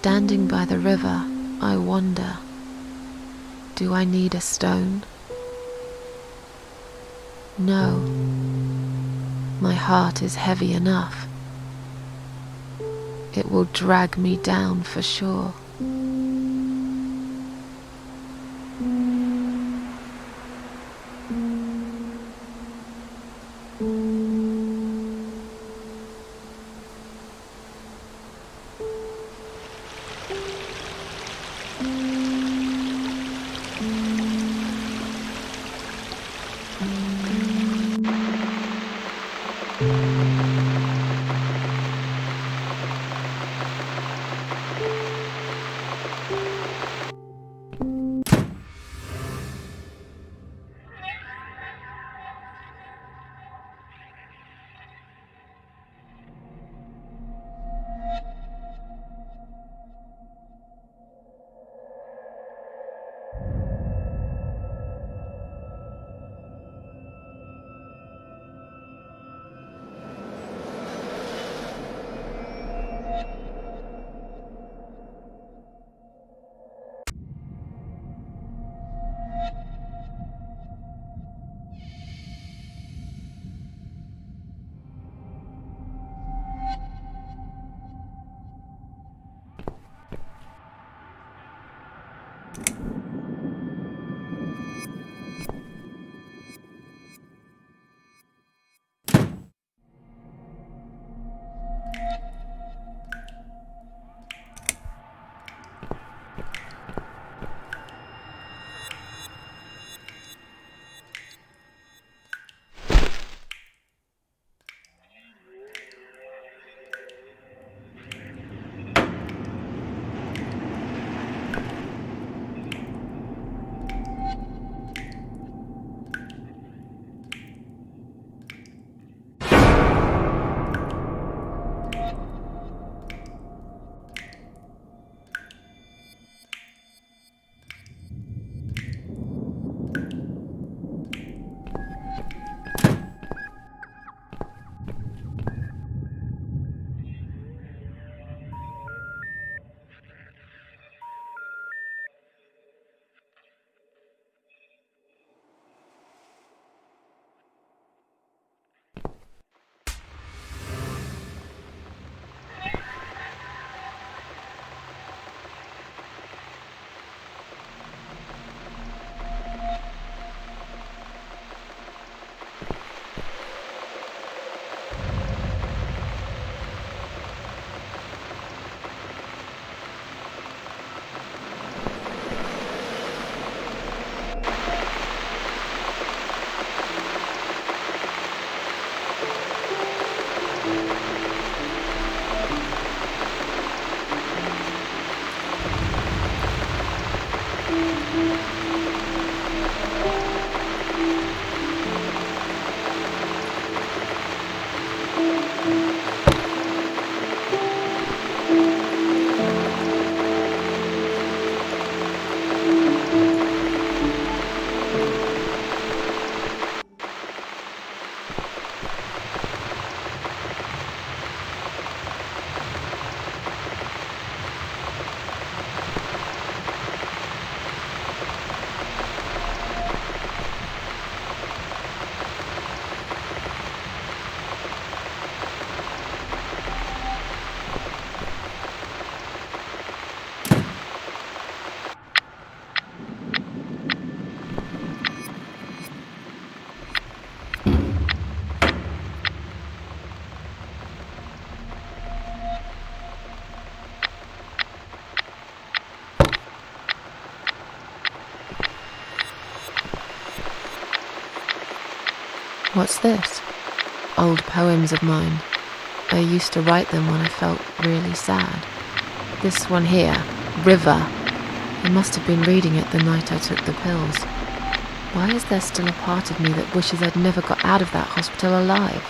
Standing by the river, I wonder, do I need a stone? No, my heart is heavy enough. It will drag me down for sure. What's this? Old poems of mine. I used to write them when I felt really sad. This one here, River. I must have been reading it the night I took the pills. Why is there still a part of me that wishes I'd never got out of that hospital alive?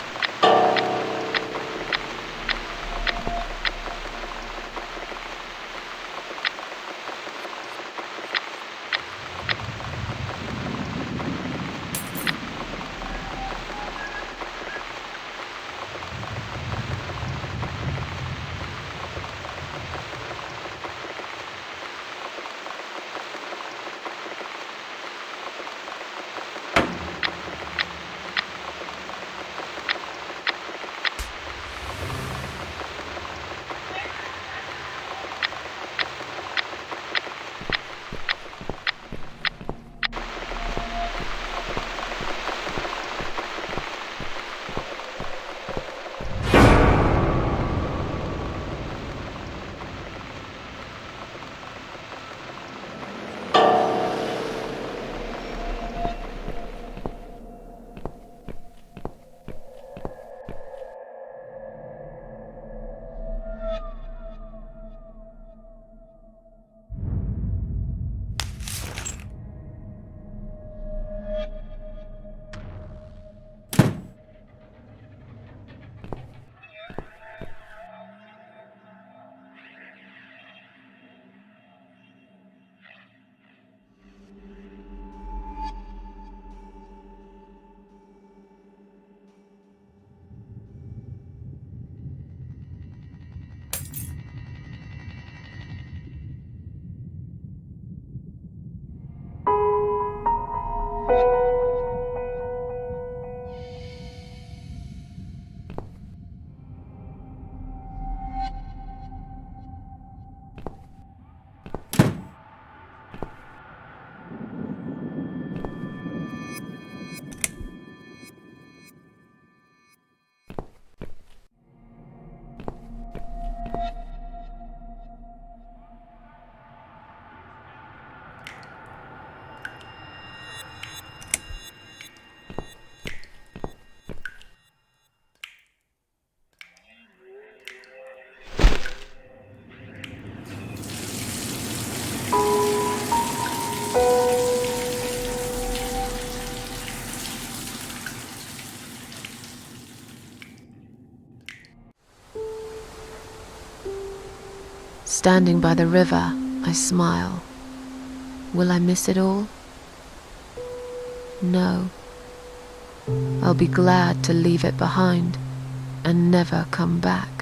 Standing by the river, I smile. Will I miss it all? No. I'll be glad to leave it behind and never come back.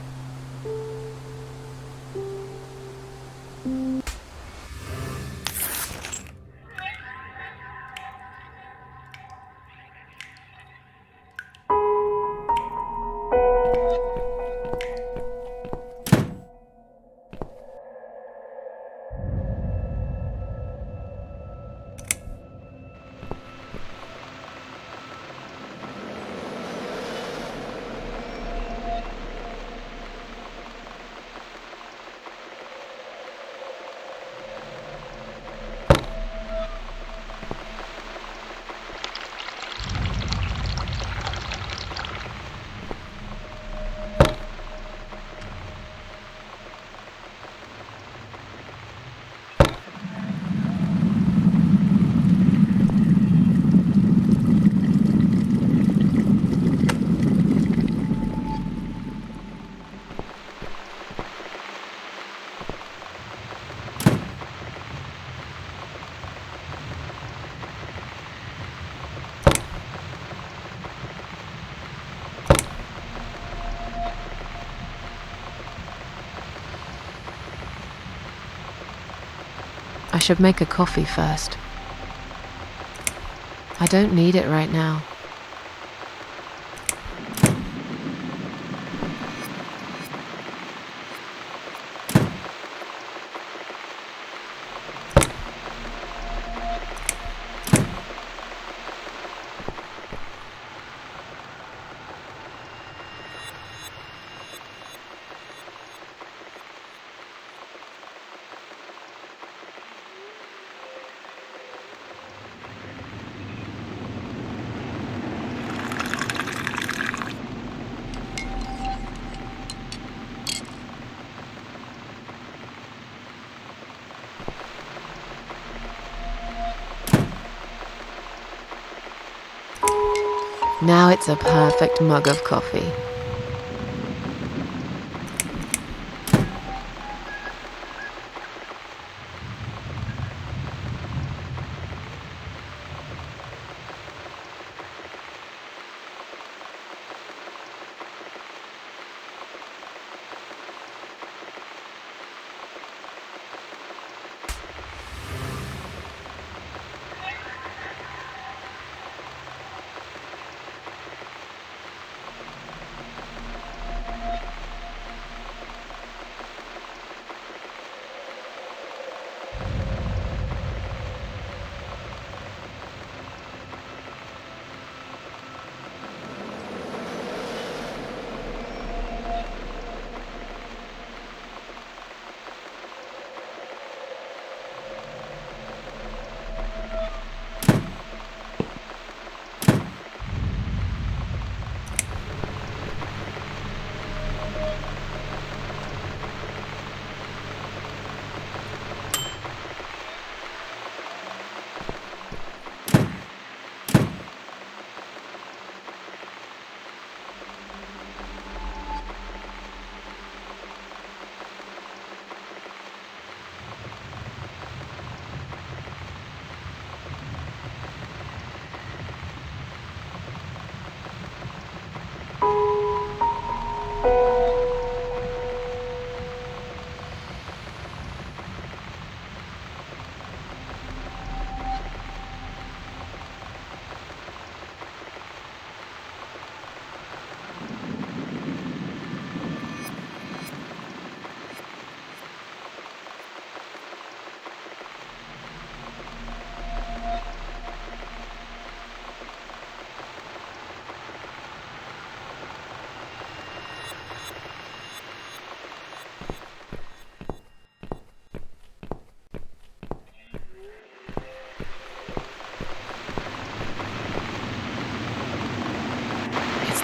I should make a coffee first. I don't need it right now. Now it's a perfect mug of coffee.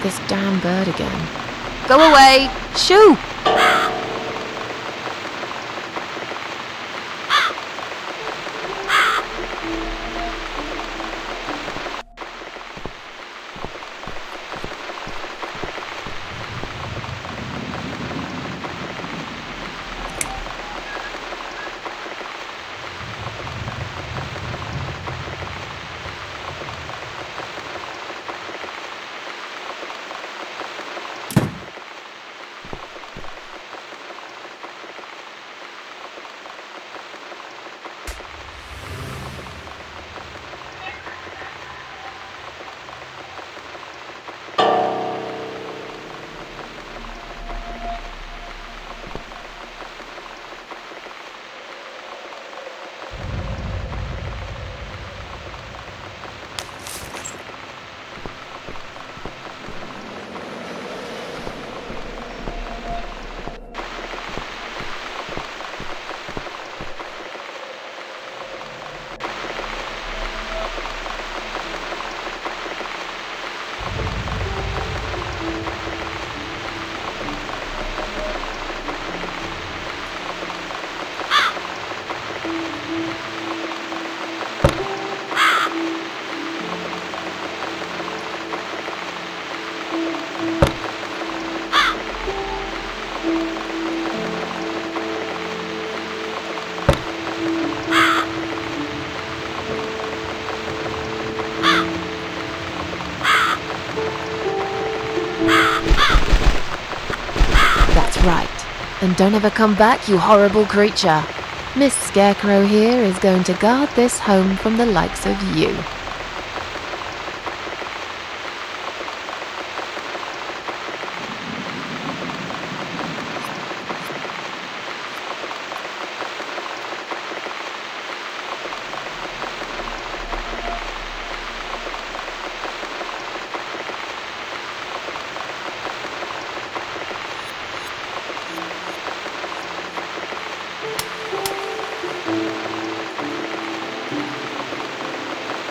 This damn bird again. Go away! Shoo! That's right. And don't ever come back, you horrible creature. Miss Scarecrow here is going to guard this home from the likes of you.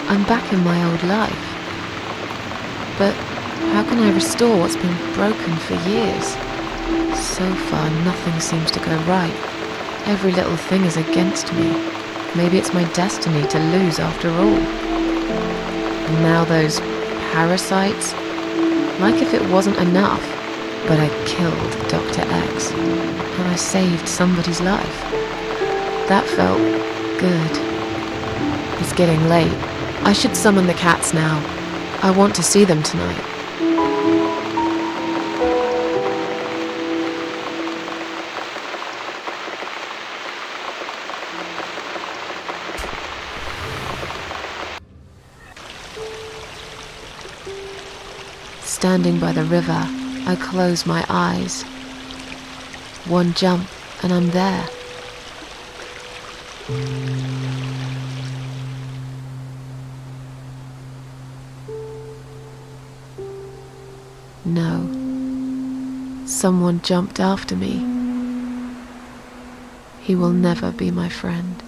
I'm back in my old life. But how can I restore what's been broken for years? So far, nothing seems to go right. Every little thing is against me. Maybe it's my destiny to lose after all. And now those parasites. Like if it wasn't enough. But I killed Dr. X. And I saved somebody's life. That felt good. It's getting late. I should summon the cats now. I want to see them tonight. Standing by the river, I close my eyes. One jump, and I'm there. No. Someone jumped after me. He will never be my friend.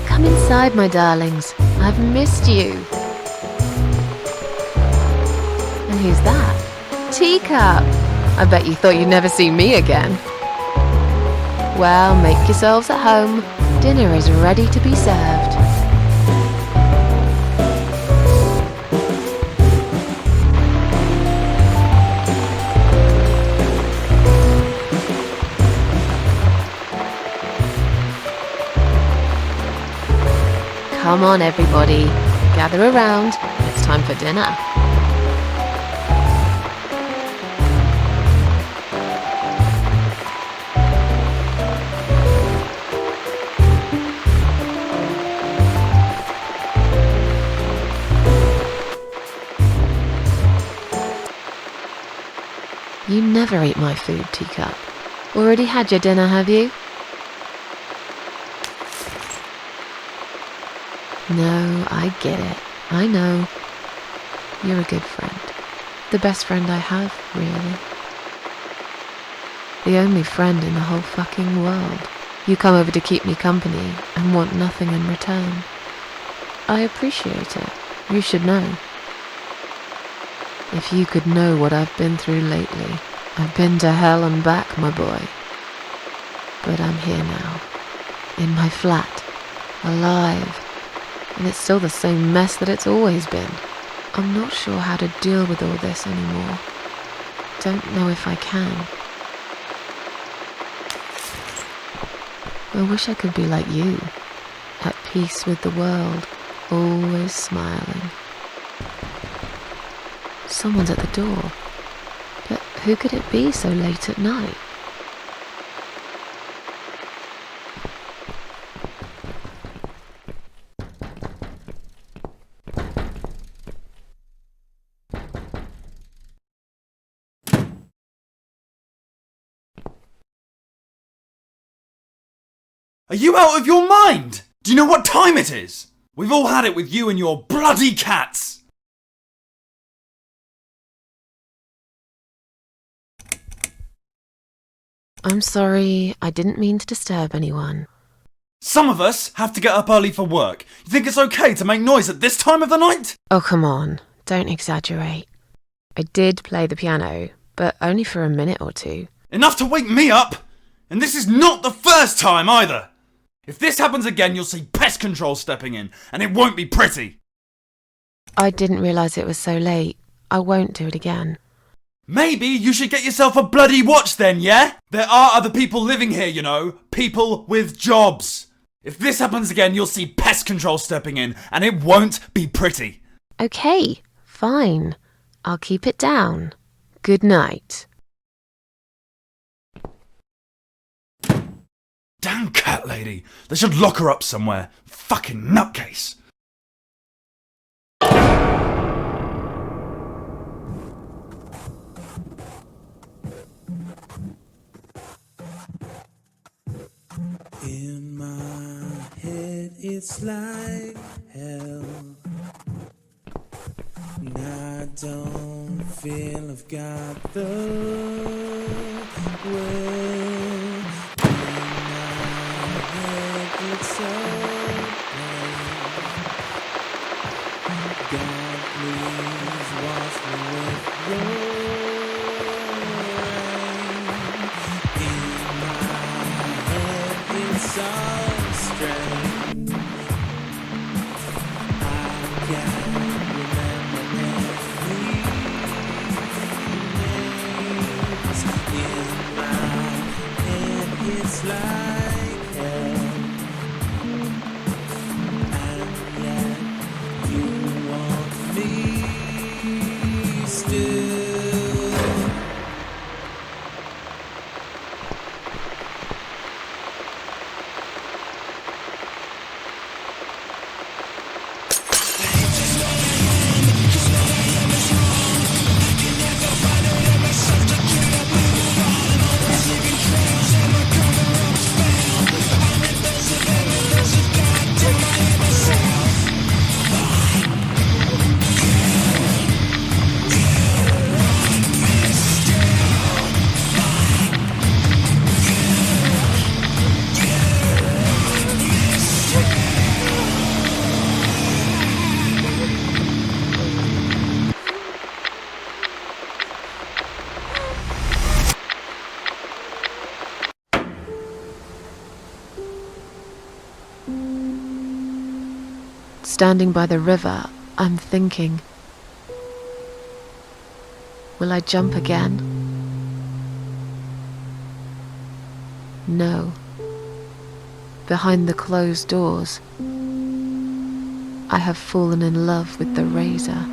Come inside, my darlings. I've missed you. And who's that? Teacup! I bet you thought you'd never see me again. Well, make yourselves at home. Dinner is ready to be served. Come on, everybody. Gather around. It's time for dinner. You never eat my food, Teacup. Already had your dinner, have you? No, I get it. I know. You're a good friend. The best friend I have, really. The only friend in the whole fucking world. You come over to keep me company and want nothing in return. I appreciate it. You should know. If you could know what I've been through lately. I've been to hell and back, my boy. But I'm here now. In my flat. Alive. And it's still the same mess that it's always been. I'm not sure how to deal with all this anymore. Don't know if I can. I wish I could be like you, at peace with the world, always smiling. Someone's at the door. But who could it be so late at night? Are you out of your mind? Do you know what time it is? We've all had it with you and your bloody cats! I'm sorry, I didn't mean to disturb anyone. Some of us have to get up early for work. You think it's okay to make noise at this time of the night? Oh, come on, don't exaggerate. I did play the piano, but only for a minute or two. Enough to wake me up! And this is not the first time either! If this happens again, you'll see pest control stepping in, and it won't be pretty! I didn't realise it was so late. I won't do it again. Maybe you should get yourself a bloody watch then, yeah? There are other people living here, you know. People with jobs. If this happens again, you'll see pest control stepping in, and it won't be pretty. Okay, fine. I'll keep it down. Good night. Damn cat lady. They should lock her up somewhere. Fucking nutcase. In my head it's like hell, and I don't feel I've got the will. In my head it's so plain. God, please wash me with your rain. In my head it's so strange. I can't remember any names. In my head it's like hell, and yet you want me still. Standing by the river, I'm thinking, will I jump again? No. Behind the closed doors, I have fallen in love with the razor.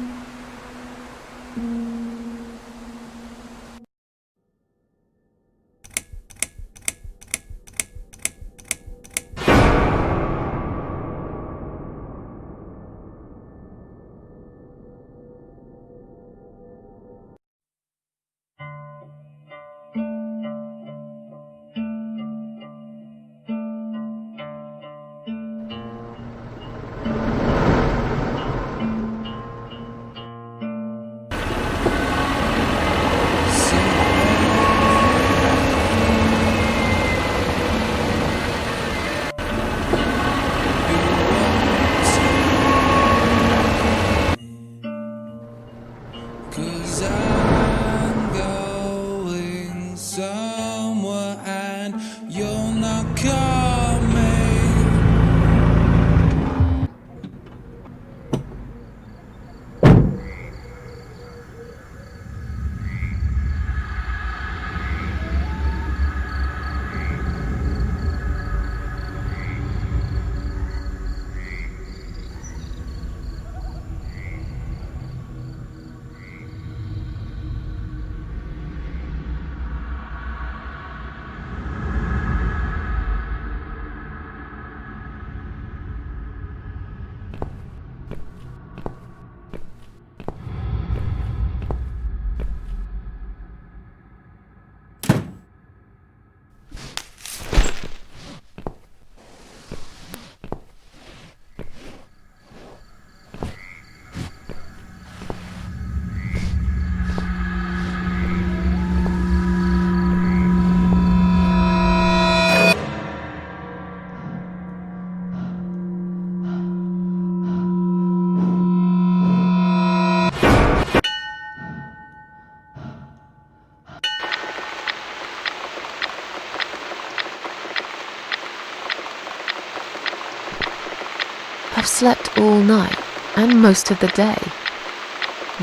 I've slept all night and most of the day.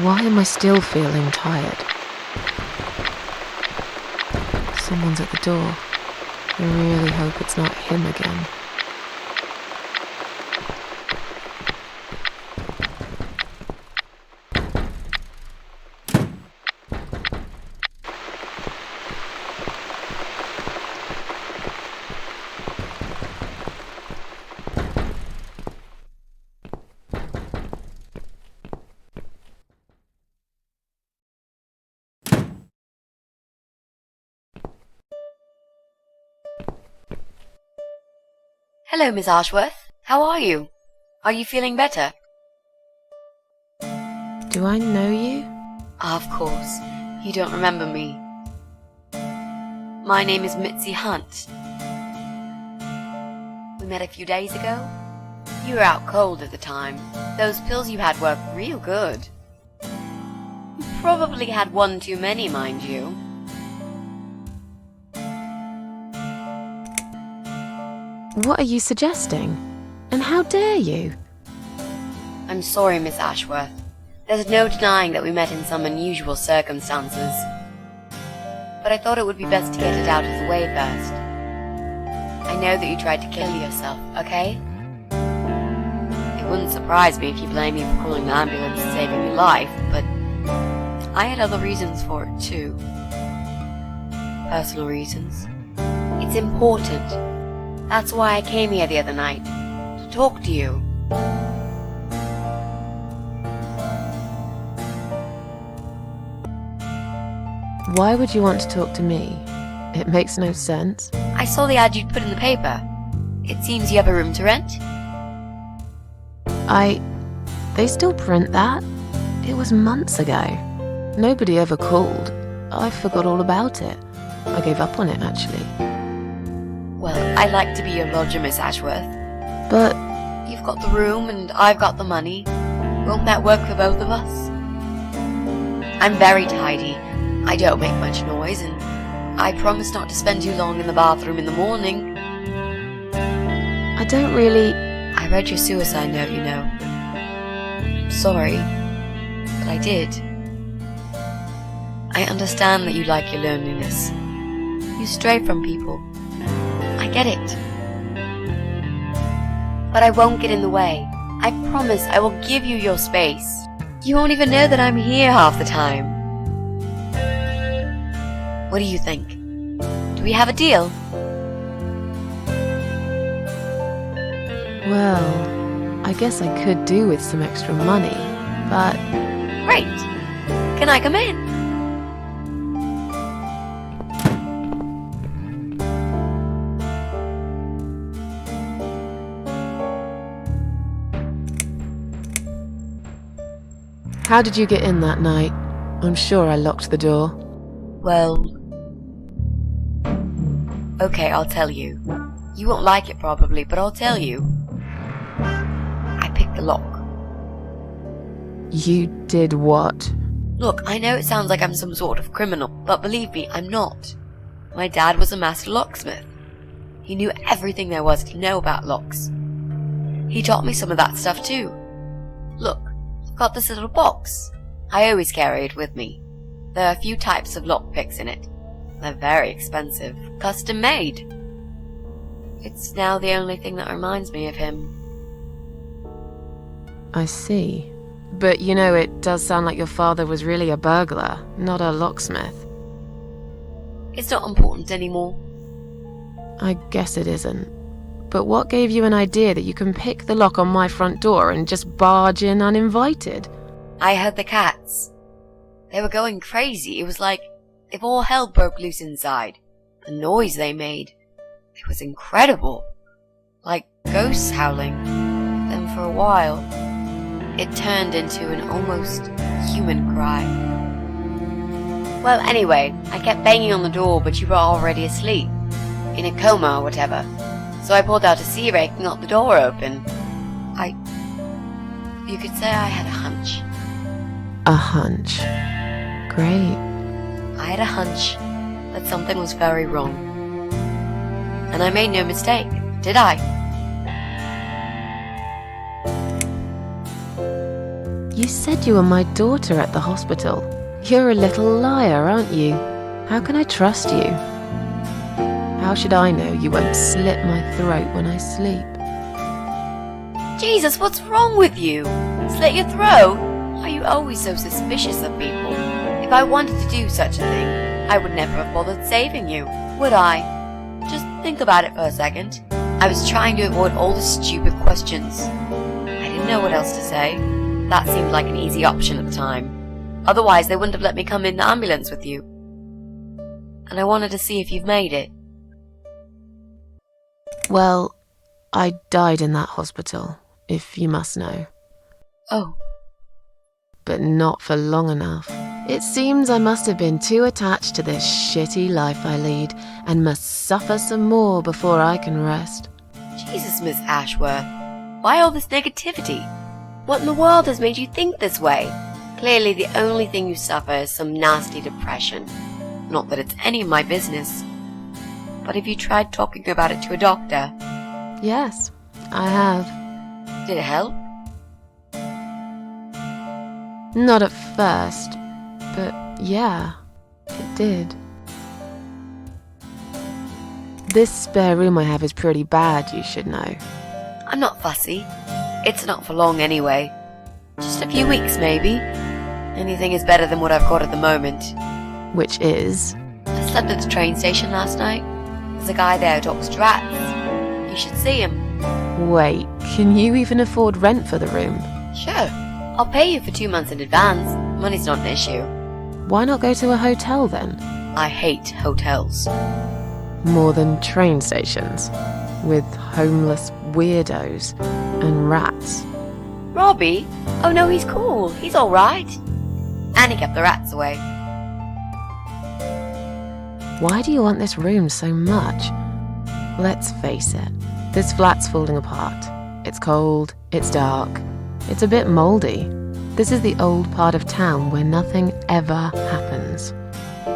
Why am I still feeling tired? Someone's at the door. I really hope it's not him again. Hello, Miss Ashworth. How are you? Are you feeling better? Do I know you? Of course. You don't remember me. My name is Mitzi Hunt. We met a few days ago. You were out cold at the time. Those pills you had were real good. You probably had one too many, mind you. What are you suggesting? And how dare you? I'm sorry, Miss Ashworth. There's no denying that we met in some unusual circumstances. But I thought it would be best to get it out of the way first. I know that you tried to kill yourself, okay? It wouldn't surprise me if you blame me for calling the ambulance and saving your life, but I had other reasons for it too. Personal reasons. It's important. That's why I came here the other night, to talk to you. Why would you want to talk to me? It makes no sense. I saw the ad you'd put in the paper. It seems you have a room to rent. They still print that? It was months ago. Nobody ever called. I forgot all about it. I gave up on it, actually. Well, I'd like to be your lodger, Miss Ashworth. But You've got the room and I've got the money. Won't that work for both of us? I'm very tidy. I don't make much noise, and I promise not to spend too long in the bathroom in the morning. I don't really... I read your suicide note, you know. Sorry, but I did. I understand that you like your loneliness. You stray from people. I get it. But I won't get in the way. I promise I will give you your space. You won't even know that I'm here half the time. What do you think? Do we have a deal? Well, I guess I could do with some extra money, but... Great. Can I come in? How did you get in that night? I'm sure I locked the door. Well... Okay, I'll tell you. You won't like it probably, but I'll tell you. I picked the lock. You did what? Look, I know it sounds like I'm some sort of criminal, but believe me, I'm not. My dad was a master locksmith. He knew everything there was to know about locks. He taught me some of that stuff too. Look, I've got this little box. I always carry it with me. There are a few types of lockpicks in it. They're very expensive, custom made. It's now the only thing that reminds me of him. I see. But you know, it does sound like your father was really a burglar, not a locksmith. It's not important anymore. I guess it isn't. But what gave you an idea that you can pick the lock on my front door and just barge in uninvited? I heard the cats. They were going crazy. It was like if all hell broke loose inside. The noise they made. It was incredible. Like ghosts howling. Then for a while, it turned into an almost human cry. Well, anyway, I kept banging on the door, but you were already asleep. In a coma or whatever. So I pulled out a sea rake and got the door open. You could say I had a hunch. A hunch. Great. I had a hunch that something was very wrong. And I made no mistake, did I? You said you were my daughter at the hospital. You're a little liar, aren't you? How can I trust you? How should I know you won't slit my throat when I sleep? Jesus, what's wrong with you? Slit your throat? Are you always so suspicious of people? If I wanted to do such a thing, I would never have bothered saving you, would I? Just think about it for a second. I was trying to avoid all the stupid questions. I didn't know what else to say. That seemed like an easy option at the time. Otherwise, they wouldn't have let me come in the ambulance with you. And I wanted to see if you've made it. Well, I died in that hospital, if you must know. Oh. But not for long enough. It seems I must have been too attached to this shitty life I lead and must suffer some more before I can rest. Jesus, Miss Ashworth. Why all this negativity? What in the world has made you think this way? Clearly the only thing you suffer is some nasty depression. Not that it's any of my business. But have you tried talking about it to a doctor? Yes, I have. Did it help? Not at first, but yeah, it did. This spare room I have is pretty bad, you should know. I'm not fussy. It's not for long anyway. Just a few weeks, maybe. Anything is better than what I've got at the moment. Which is? I slept at the train station last night. There's a guy there who talks to rats. You should see him. Wait, can you even afford rent for the room? Sure. I'll pay you for 2 months in advance. Money's not an issue. Why not go to a hotel then? I hate hotels. More than train stations, with homeless weirdos and rats. Robbie? Oh no, he's cool. He's alright. And he kept the rats away. Why do you want this room so much? Let's face it, this flat's falling apart. It's cold, it's dark, it's a bit mouldy. This is the old part of town where nothing ever happens.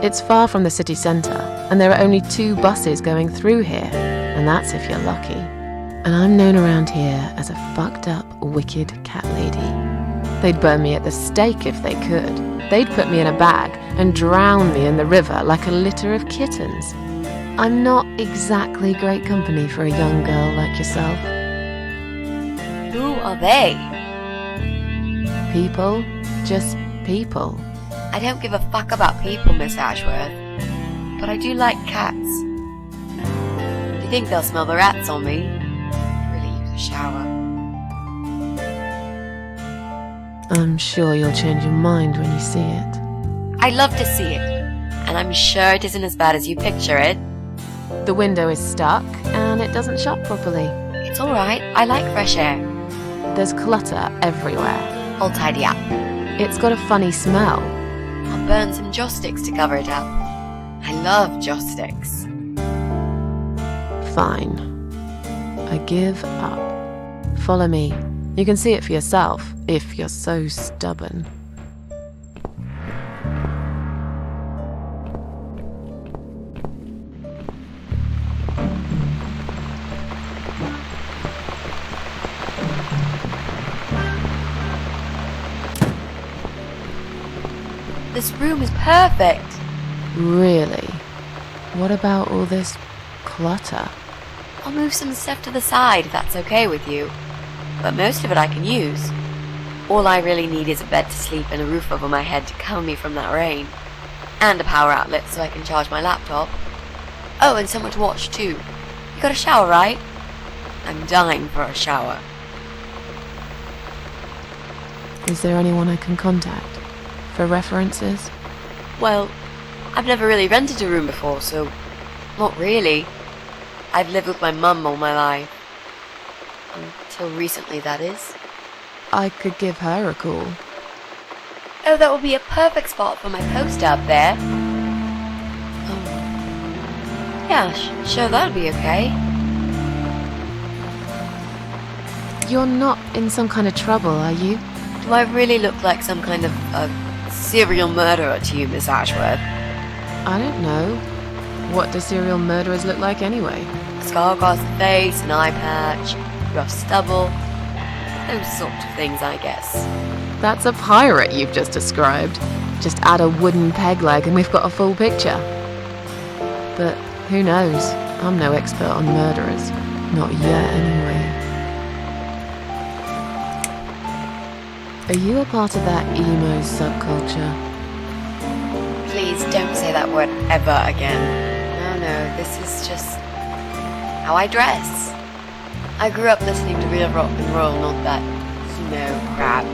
It's far from the city centre, and there are only 2 buses going through here, and that's if you're lucky. And I'm known around here as a fucked up, wicked cat lady. They'd burn me at the stake if they could. They'd put me in a bag and drown me in the river like a litter of kittens. I'm not exactly great company for a young girl like yourself. Who are they? People, just people. I don't give a fuck about people, Miss Ashworth. But I do like cats. Do you think they'll smell the rats on me? Really use a shower. I'm sure you'll change your mind when you see it. I'd love to see it. And I'm sure it isn't as bad as you picture it. The window is stuck and it doesn't shut properly. It's alright, I like fresh air. There's clutter everywhere. I'll tidy up. It's got a funny smell. I'll burn some joss sticks to cover it up. I love joss sticks. Fine. I give up. Follow me. You can see it for yourself, if you're so stubborn. This room is perfect. Really? What about all this clutter? I'll move some stuff to the side if that's okay with you. But most of it I can use. All I really need is a bed to sleep and a roof over my head to cover me from that rain. And a power outlet so I can charge my laptop. Oh, and someone to watch too. You got a shower, right? I'm dying for a shower. Is there anyone I can contact? For references? Well, I've never really rented a room before, so not really. I've lived with my mum all my life. Until recently, that is. I could give her a call. Oh, that would be a perfect spot for my poster up there. Oh. Yeah, sure, that would be okay. You're not in some kind of trouble, are you? Do I really look like some kind of serial murderer to you, Miss Ashworth? I don't know. What do serial murderers look like anyway? A scar across the face, an eye patch, rough stubble. Those sort of things, I guess. That's a pirate you've just described. Just add a wooden peg leg and we've got a full picture. But who knows? I'm no expert on murderers. Not yet, anyway. Are you a part of that emo subculture? Please don't say that word ever again. No, this is just how I dress. I grew up listening to real rock and roll, not that emo crap.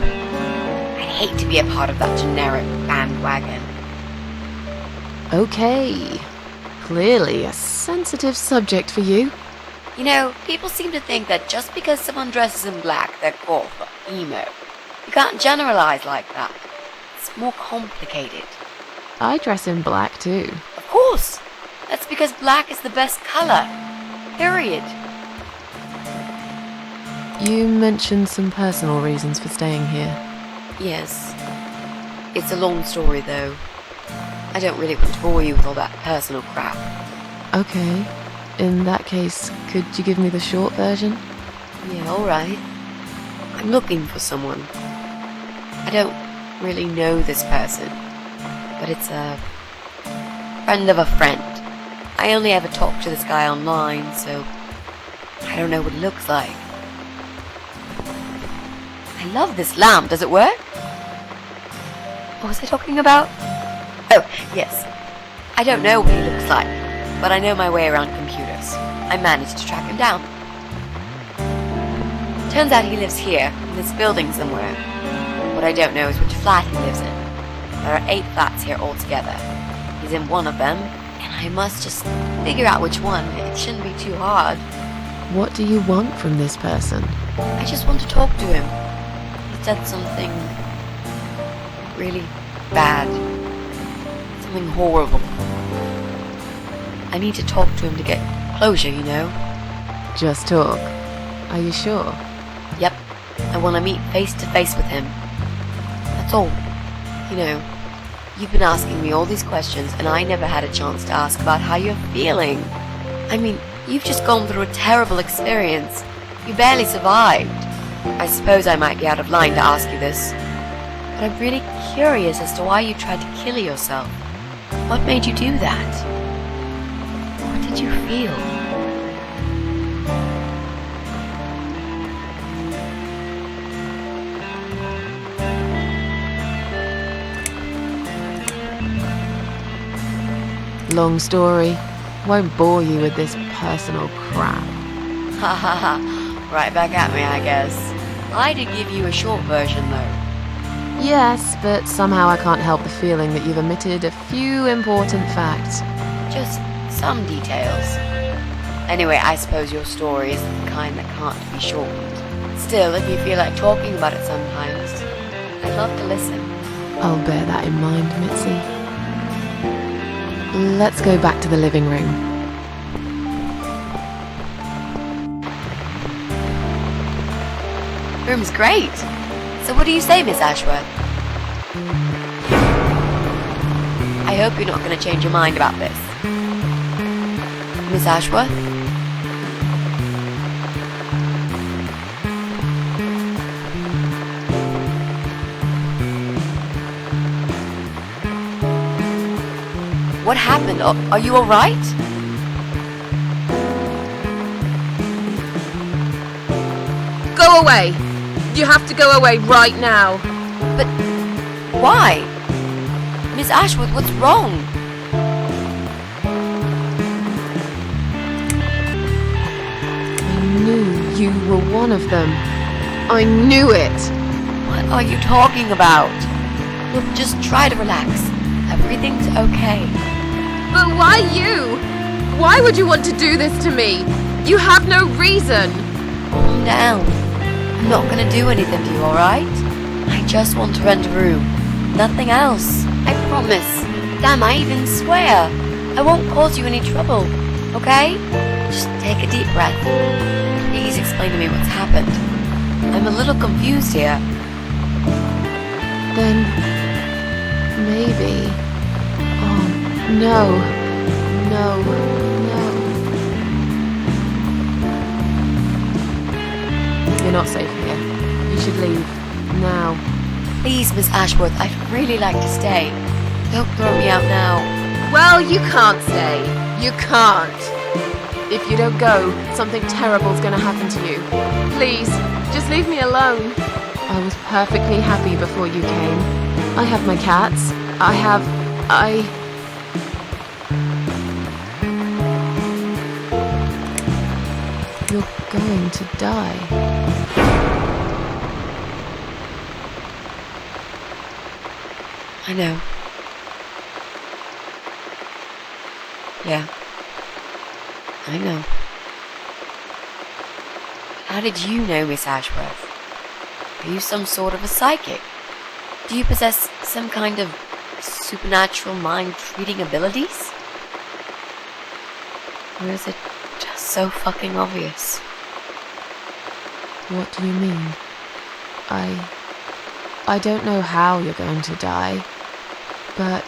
I'd hate to be a part of that generic bandwagon. Okay. Clearly a sensitive subject for you. You know, people seem to think that just because someone dresses in black, they're goth or emo. You can't generalize like that. It's more complicated. I dress in black too. Of course! That's because black is the best color. Period. You mentioned some personal reasons for staying here. Yes. It's a long story though. I don't really want to bore you with all that personal crap. Okay. In that case, could you give me the short version? Yeah, alright. I'm looking for someone. I don't really know this person, but it's a friend of a friend. I only ever talk to this guy online, so I don't know what he looks like. I love this lamp. Does it work? What was I talking about? Oh, yes. I don't know what he looks like, but I know my way around computers. I managed to track him down. Turns out he lives here, in this building somewhere. What I don't know is which flat he lives in. There are 8 flats here altogether. He's in one of them, and I must just figure out which one. It shouldn't be too hard. What do you want from this person? I just want to talk to him. He said something really bad. Something horrible. I need to talk to him to get closure, you know? Just talk. Are you sure? Yep. I want to meet face to face with him. That's all. You know, you've been asking me all these questions and I never had a chance to ask about how you're feeling. I mean, you've just gone through a terrible experience. You barely survived. I suppose I might be out of line to ask you this, but I'm really curious as to why you tried to kill yourself. What made you do that? What did you feel? Long story. Won't bore you with this personal crap. Ha ha ha. Right back at me, I guess. I did give you a short version, though. Yes, but somehow I can't help the feeling that you've omitted a few important facts. Just some details. Anyway, I suppose your story is the kind that can't be shortened. Still, if you feel like talking about it sometimes, I'd love to listen. I'll bear that in mind, Mitzi. Let's go back to the living room. Room's great. So what do you say, Miss Ashworth? I hope you're not going to change your mind about this. Miss Ashworth? What happened? Are you alright? Go away! You have to go away right now. But why? Miss Ashworth, what's wrong? I knew you were one of them. I knew it! What are you talking about? Look, just try to relax. Everything's okay. But why you? Why would you want to do this to me? You have no reason. Calm down. I'm not gonna do anything to you, alright? I just want to rent a room. Nothing else. I promise. Damn, I even swear. I won't cause you any trouble. Okay? Just take a deep breath. Please explain to me what's happened. I'm a little confused here. Then maybe. Oh, no. No. No. You're not safe here. You should leave. Now. Please, Miss Ashworth, I'd really like to stay. Don't throw me out now. Well, you can't stay. You can't. If you don't go, something terrible's gonna happen to you. Please, just leave me alone. I was perfectly happy before you came. I have my cats. You're going to die. I know. Yeah. I know. How did you know, Miss Ashworth? Are you some sort of a psychic? Do you possess some kind of supernatural mind-reading abilities? Or is it just so fucking obvious? What do you mean? I don't know how you're going to die, but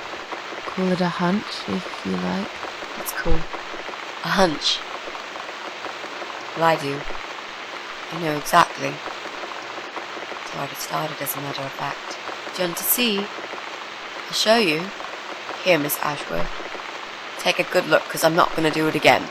call it a hunch if you like. That's cool. A hunch. Well, I do. I know exactly. That's why it started, as a matter of fact. Do you want to see? I'll show you. Here, Miss Ashworth. Take a good look, because I'm not going to do it again.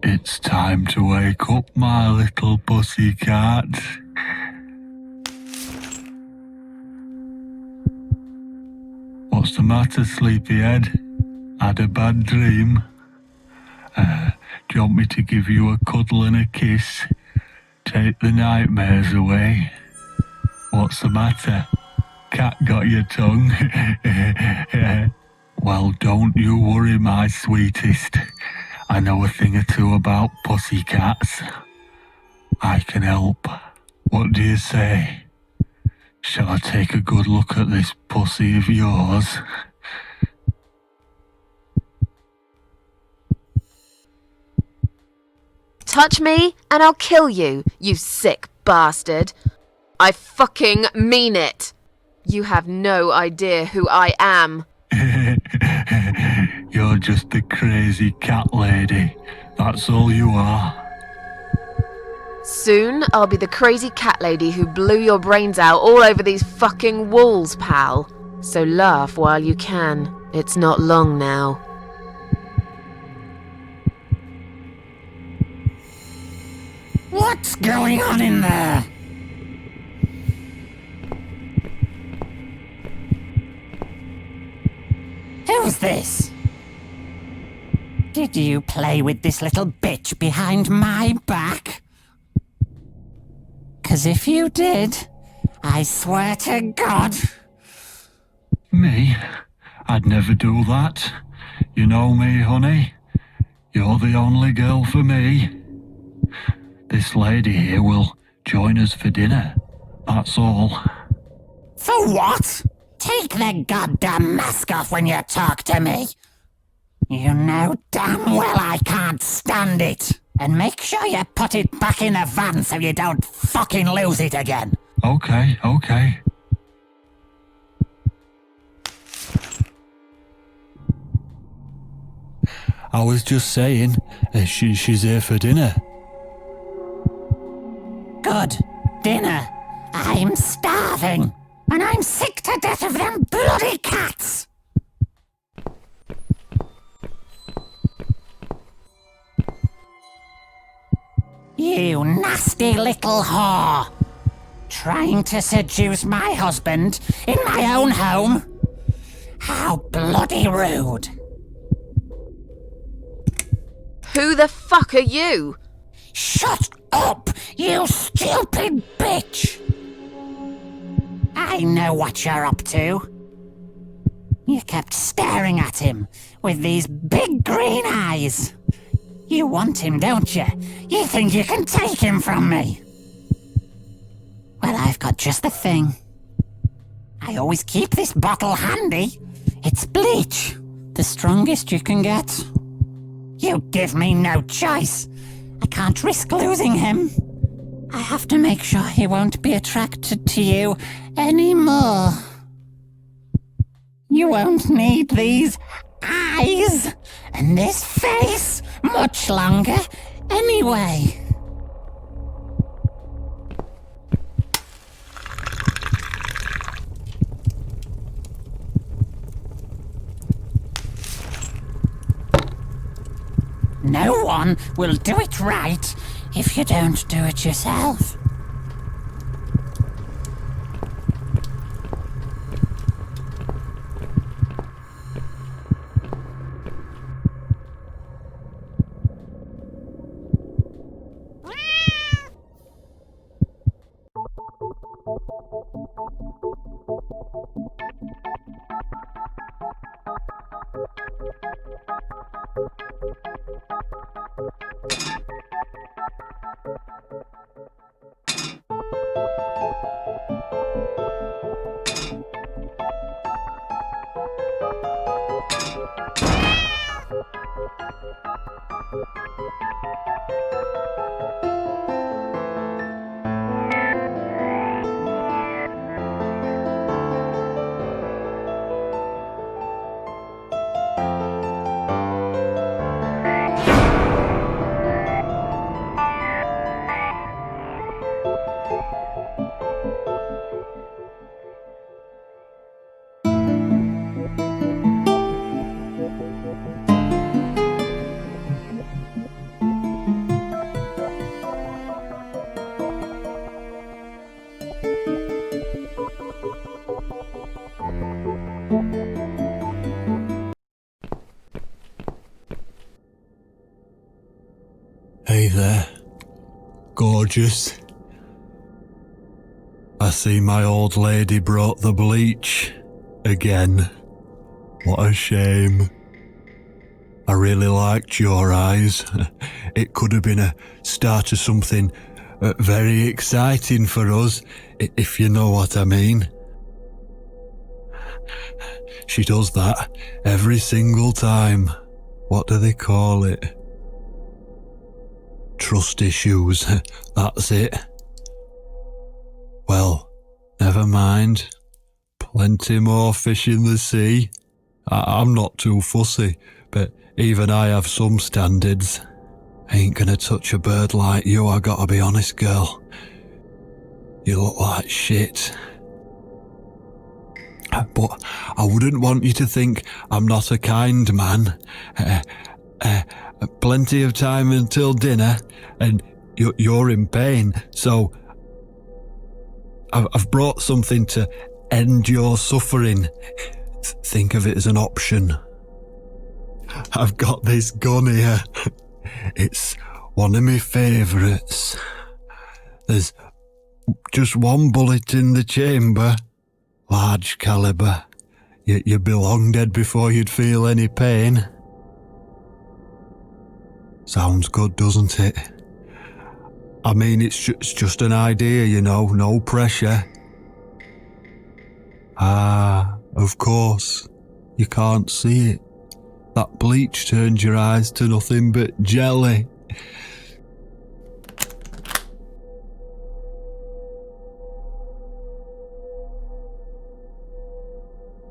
It's time to wake up, my little pussycat. What's the matter, sleepyhead? Had a bad dream? Do you want me to give you a cuddle and a kiss? Take the nightmares away? What's the matter? Cat got your tongue? Well, don't you worry, my sweetest. I know a thing or two about pussycats. I can help. What do you say? Shall I take a good look at this pussy of yours? Touch me and I'll kill you, you sick bastard. I fucking mean it. You have no idea who I am. You're just a crazy cat lady. That's all you are. Soon I'll be the crazy cat lady who blew your brains out all over these fucking walls, pal. So laugh while you can. It's not long now. What's going on in there? Who's this? Did you play with this little bitch behind my back? 'Cause if you did, I swear to God... Me? I'd never do that. You know me, honey. You're the only girl for me. This lady here will join us for dinner. That's all. For what? Take the goddamn mask off when you talk to me. You know damn well I can't stand it. And make sure you put it back in the van so you don't fucking lose it again. Okay. I was just saying, she's here for dinner. Good. Dinner. I'm starving. And I'm sick to death of them bloody cats. You nasty little whore. Trying to seduce my husband in my own home? How bloody rude. Who the fuck are you? Shut up, you stupid bitch! I I know what you're up to. You kept staring at him with these big green eyes. You want him, don't you? You think you can take him from me? Well, I've got just the thing. I always keep this bottle handy. It's bleach, the strongest you can get. You give me no choice. I can't risk losing him. I have to make sure he won't be attracted to you anymore. You won't need these eyes and this face much longer anyway. No one will do it right if you don't do it yourself. Hey there, gorgeous. I see my old lady brought the bleach again. What a shame. I really liked your eyes. It could have been a start of something very exciting for us, if you know what I mean. She does that every single time. What do they call it? Trust issues, that's it. Well, never mind. Plenty more fish in the sea. I'm not too fussy, but even I have some standards. Ain't gonna touch a bird like you, I gotta be honest, girl. You look like shit. But I wouldn't want you to think I'm not a kind man. Plenty of time until dinner, and you're in pain, so I've brought something to end your suffering. Think of it as an option. I've got this gun here. It's one of my favourites. There's just one bullet in the chamber. Large caliber. You'd be long dead before you'd feel any pain. Sounds good, doesn't it? I mean, it's just an idea, you know, no pressure. Ah, of course. You can't see it. That bleach turned your eyes to nothing but jelly.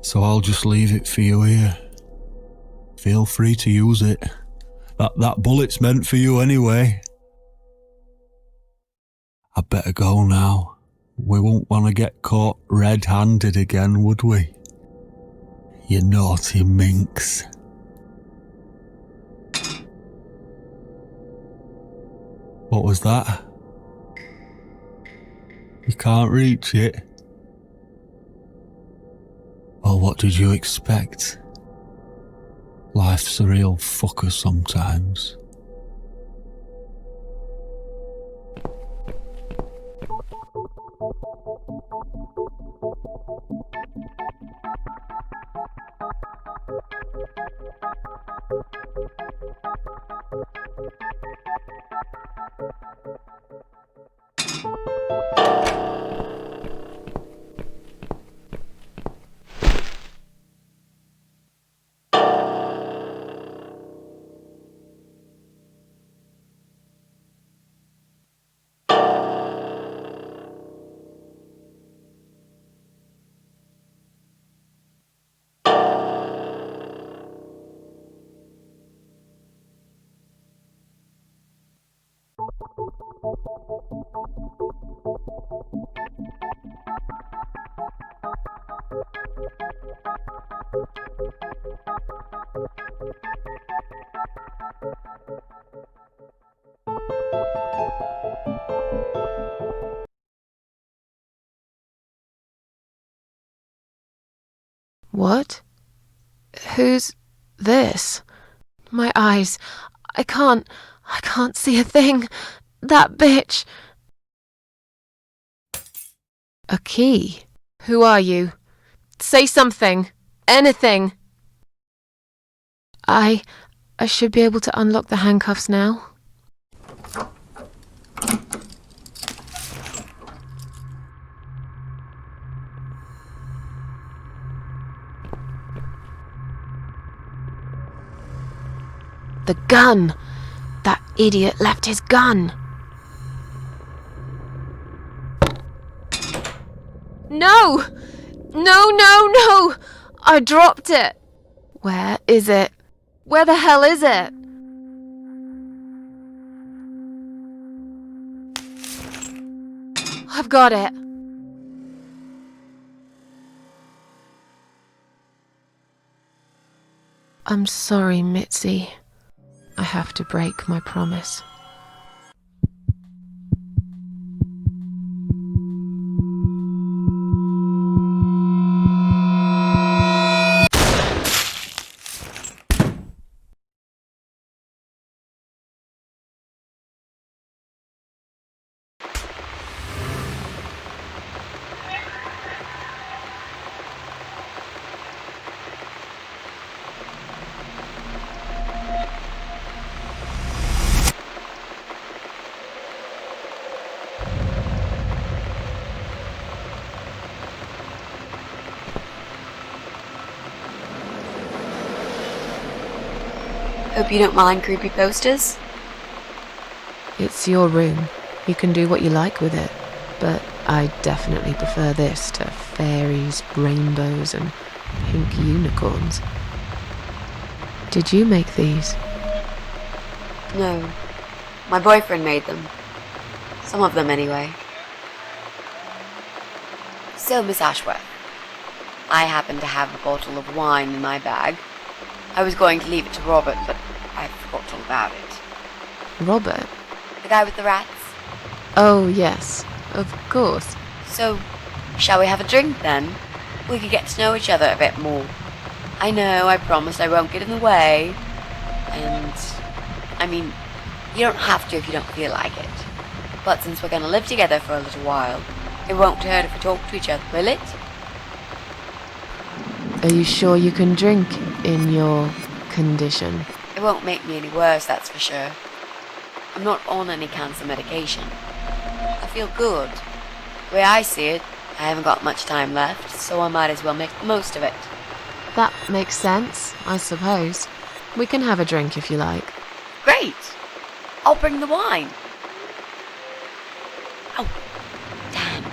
So I'll just leave it for you here. Feel free to use it. That bullet's meant for you anyway. I'd better go now. We won't want to get caught red-handed again, would we? You naughty minx. What was that? You can't reach it? Well, what did you expect? Life's a real fucker sometimes. What? Who's this? My eyes. I can't see a thing. That bitch. A key? Who are you? Say something. Anything. I should be able to unlock the handcuffs now. The gun! That idiot left his gun! No! No! I dropped it! Where is it? Where the hell is it? I've got it. I'm sorry, Mitzi. I have to break my promise. Hope you don't mind creepy posters. It's your room. You can do what you like with it. But I definitely prefer this to fairies, rainbows, and pink unicorns. Did you make these? No. My boyfriend made them. Some of them, anyway. So, Miss Ashworth, I happen to have a bottle of wine in my bag. I was going to leave it to Robert, but I forgot all about it. Robert? The guy with the rats? Oh, yes. Of course. So, shall we have a drink then? We could get to know each other a bit more. I know, I promised I won't get in the way. And, I mean, you don't have to if you don't feel like it. But since we're going to live together for a little while, it won't hurt if we talk to each other, will it? Are you sure you can drink in your condition? It won't make me any worse, that's for sure. I'm not on any cancer medication. I feel good. The way I see it, I haven't got much time left, so I might as well make the most of it. That makes sense, I suppose. We can have a drink if you like. Great! I'll bring the wine. Oh, damn.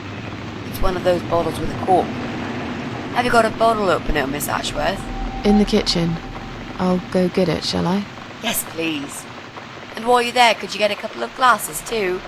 It's one of those bottles with a cork. Have you got a bottle opener, Miss Ashworth? In the kitchen. I'll go get it, shall I? Yes, please. And while you're there, could you get a couple of glasses, too?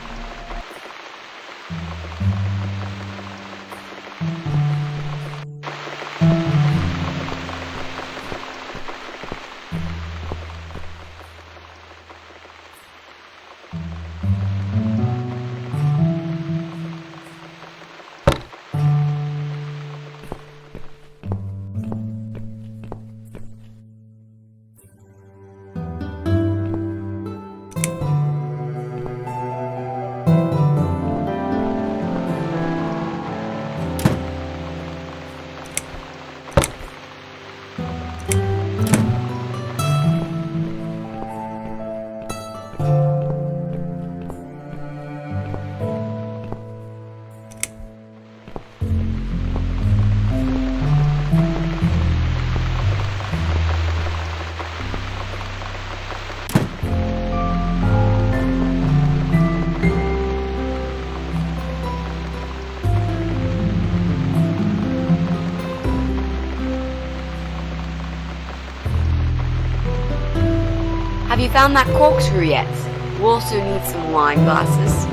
Have you found that corkscrew yet? We also need some wine glasses.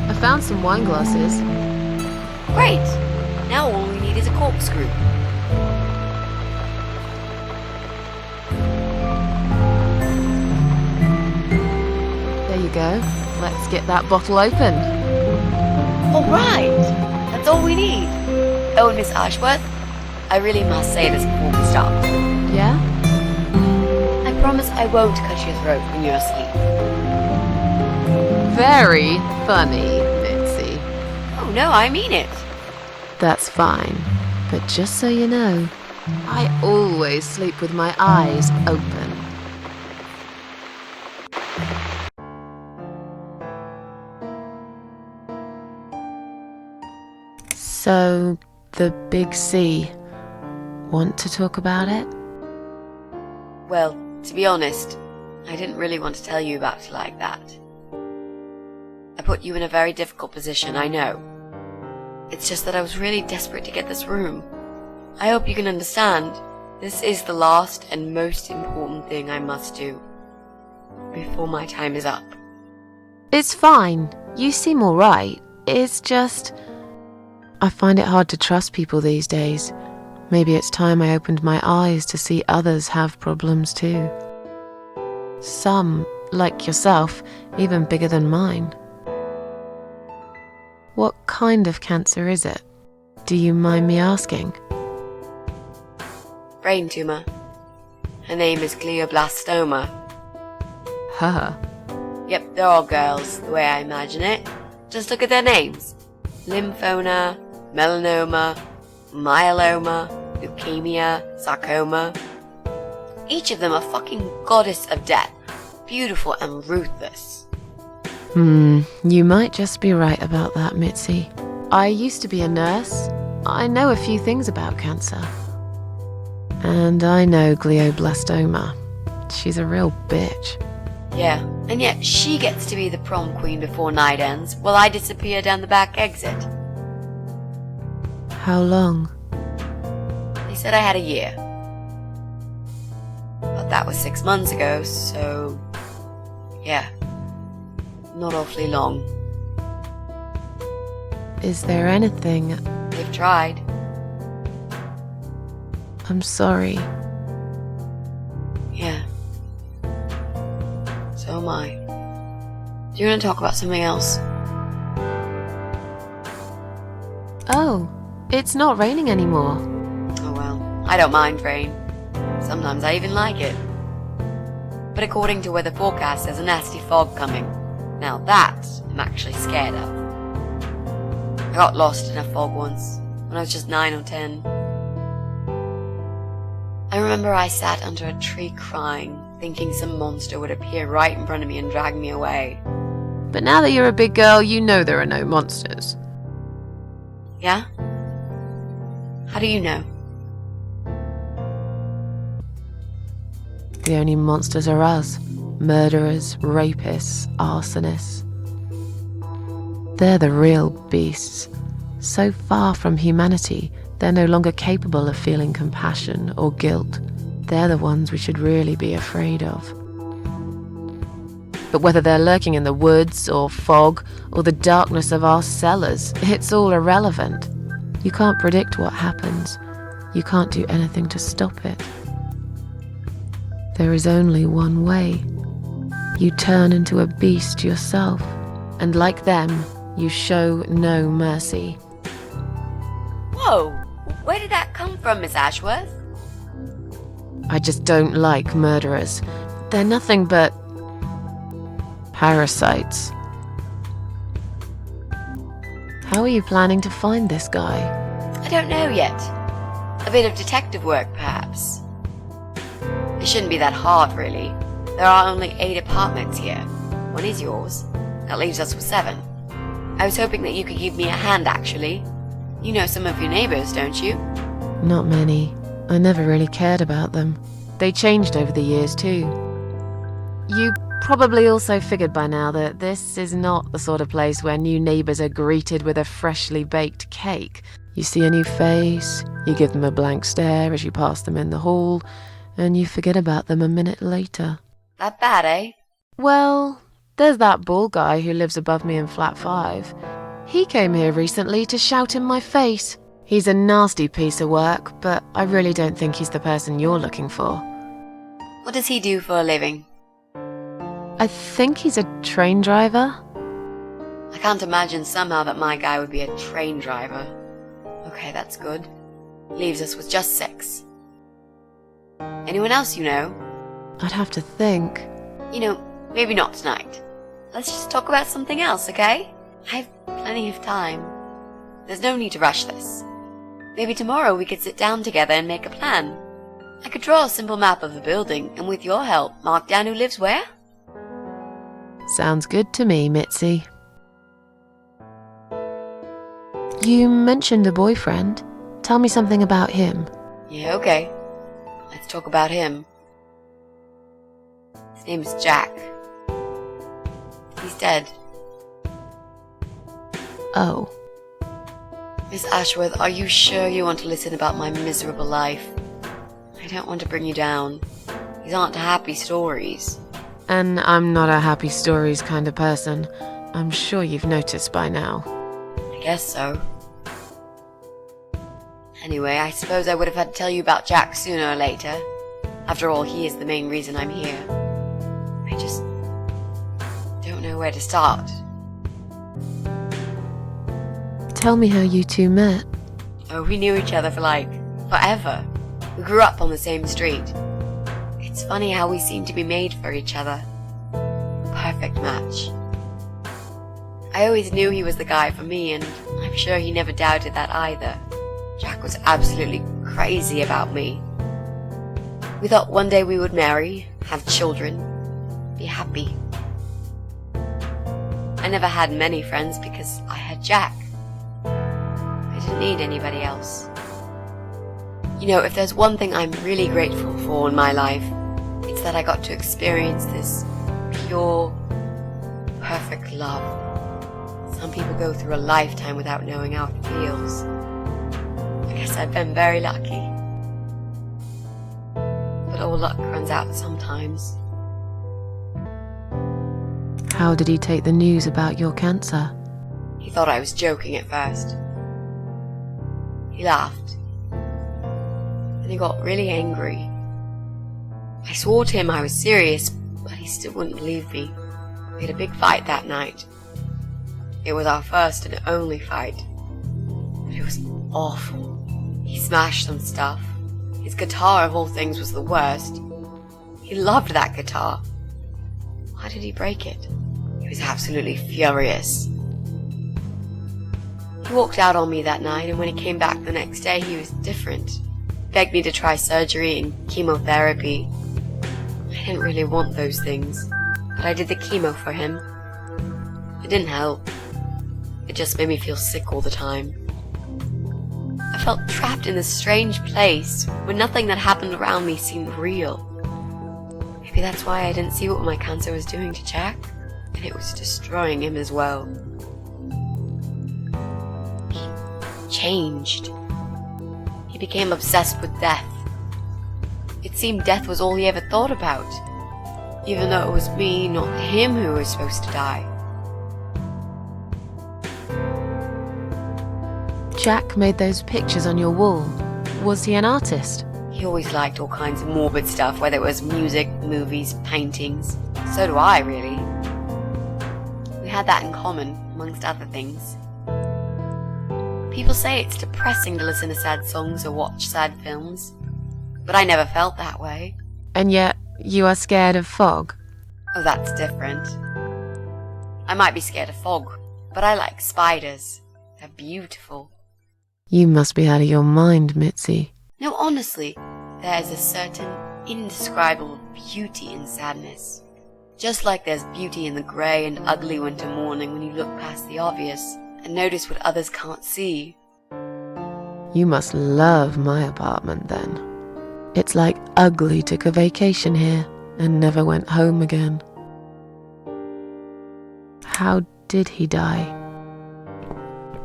I found some wine glasses. Great! Now all we need is a corkscrew. There you go. Let's get that bottle open. Alright! That's all we need. Oh, and Miss Ashworth, I really must say this before we start. Yeah? I promise I won't cut your throat when you're asleep. Very funny, Mitzi. Oh no, I mean it. That's fine. But just so you know, I always sleep with my eyes open. So, the big C. Want to talk about it? Well, to be honest, I didn't really want to tell you about it like that. I put you in a very difficult position, I know. It's just that I was really desperate to get this room. I hope you can understand. This is the last and most important thing I must do before my time is up. It's fine. You seem alright. It's just... I find it hard to trust people these days. Maybe it's time I opened my eyes to see others have problems too. Some, like yourself, even bigger than mine. What kind of cancer is it? Do you mind me asking? Brain tumor. Her name is glioblastoma. Her. Yep, they're all girls, the way I imagine it. Just look at their names. Lymphoma, melanoma, myeloma, leukemia, sarcoma. Each of them a fucking goddess of death. Beautiful and ruthless. You might just be right about that, Mitzi. I used to be a nurse. I know a few things about cancer. And I know glioblastoma. She's a real bitch. Yeah, and yet she gets to be the prom queen before night ends, while I disappear down the back exit. How long? They said I had a year. But that was 6 months ago, so... yeah. Not awfully long. Is there anything... They've tried. I'm sorry. Yeah. So am I. Do you want to talk about something else? Oh, it's not raining anymore. Oh well, I don't mind rain. Sometimes I even like it. But according to weather forecast, there's a nasty fog coming. Now that I'm actually scared of. I got lost in a fog once, when I was just 9 or 10. I remember I sat under a tree crying, thinking some monster would appear right in front of me and drag me away. But now that you're a big girl, you know there are no monsters. Yeah? How do you know? The only monsters are us. Murderers, rapists, arsonists. They're the real beasts. So far from humanity, they're no longer capable of feeling compassion or guilt. They're the ones we should really be afraid of. But whether they're lurking in the woods or fog or the darkness of our cellars, it's all irrelevant. You can't predict what happens. You can't do anything to stop it. There is only one way. You turn into a beast yourself, and like them, you show no mercy. Whoa! Where did that come from, Miss Ashworth? I just don't like murderers. They're nothing but... parasites. How are you planning to find this guy? I don't know yet. A bit of detective work, perhaps. It shouldn't be that hard, really. There are only 8 apartments here. One is yours. That leaves us with 7. I was hoping that you could give me a hand, actually. You know some of your neighbors, don't you? Not many. I never really cared about them. They changed over the years, too. You probably also figured by now that this is not the sort of place where new neighbours are greeted with a freshly baked cake. You see a new face, you give them a blank stare as you pass them in the hall, and you forget about them a minute later. That bad, eh? Well, there's that bald guy who lives above me in flat 5. He came here recently to shout in my face. He's a nasty piece of work, but I really don't think he's the person you're looking for. What does he do for a living? I think he's a train driver. I can't imagine somehow that my guy would be a train driver. Okay, that's good. Leaves us with just 6. Anyone else you know? I'd have to think. You know, maybe not tonight. Let's just talk about something else, okay? I have plenty of time. There's no need to rush this. Maybe tomorrow we could sit down together and make a plan. I could draw a simple map of the building, and with your help, mark down who lives where. Sounds good to me, Mitzi. You mentioned a boyfriend. Tell me something about him. Yeah, okay. Let's talk about him. His name is Jack. He's dead. Oh. Miss Ashworth, are you sure you want to listen about my miserable life? I don't want to bring you down. These aren't happy stories. And I'm not a happy stories kind of person. I'm sure you've noticed by now. I guess so. Anyway, I suppose I would have had to tell you about Jack sooner or later. After all, he is the main reason I'm here. I just don't know where to start. Tell me how you two met. Oh, we knew each other for forever. We grew up on the same street. It's funny how we seem to be made for each other. Perfect match. I always knew he was the guy for me, and I'm sure he never doubted that either. Jack was absolutely crazy about me. We thought one day we would marry, have children, be happy. I never had many friends because I had Jack. I didn't need anybody else. You know, if there's one thing I'm really grateful for in my life, it's that I got to experience this pure, perfect love. Some people go through a lifetime without knowing how it feels. I guess I've been very lucky. But all luck runs out sometimes. How did he take the news about your cancer? He thought I was joking at first. He laughed. Then he got really angry. I swore to him I was serious, but he still wouldn't believe me. We had a big fight that night. It was our first and only fight. But it was awful. He smashed some stuff. His guitar, of all things, was the worst. He loved that guitar. Why did he break it? He was absolutely furious. He walked out on me that night, and when he came back the next day, he was different. Begged me to try surgery and chemotherapy. I didn't really want those things, but I did the chemo for him. It didn't help. It just made me feel sick all the time. I felt trapped in this strange place where nothing that happened around me seemed real. Maybe that's why I didn't see what my cancer was doing to Jack, and it was destroying him as well. He changed. He became obsessed with death. It seemed death was all he ever thought about, even though it was me, not him, who was supposed to die. Jack made those pictures on your wall. Was he an artist? He always liked all kinds of morbid stuff, whether it was music, movies, paintings. So do I, really. We had that in common, amongst other things. People say it's depressing to listen to sad songs or watch sad films, but I never felt that way. And yet, you are scared of fog? Oh, that's different. I might be scared of fog, but I like spiders. They're beautiful. You must be out of your mind, Mitzi. No, honestly, there is a certain indescribable beauty in sadness. Just like there's beauty in the grey and ugly winter morning when you look past the obvious and notice what others can't see. You must love my apartment then. It's like Ugly took a vacation here and never went home again. How did he die?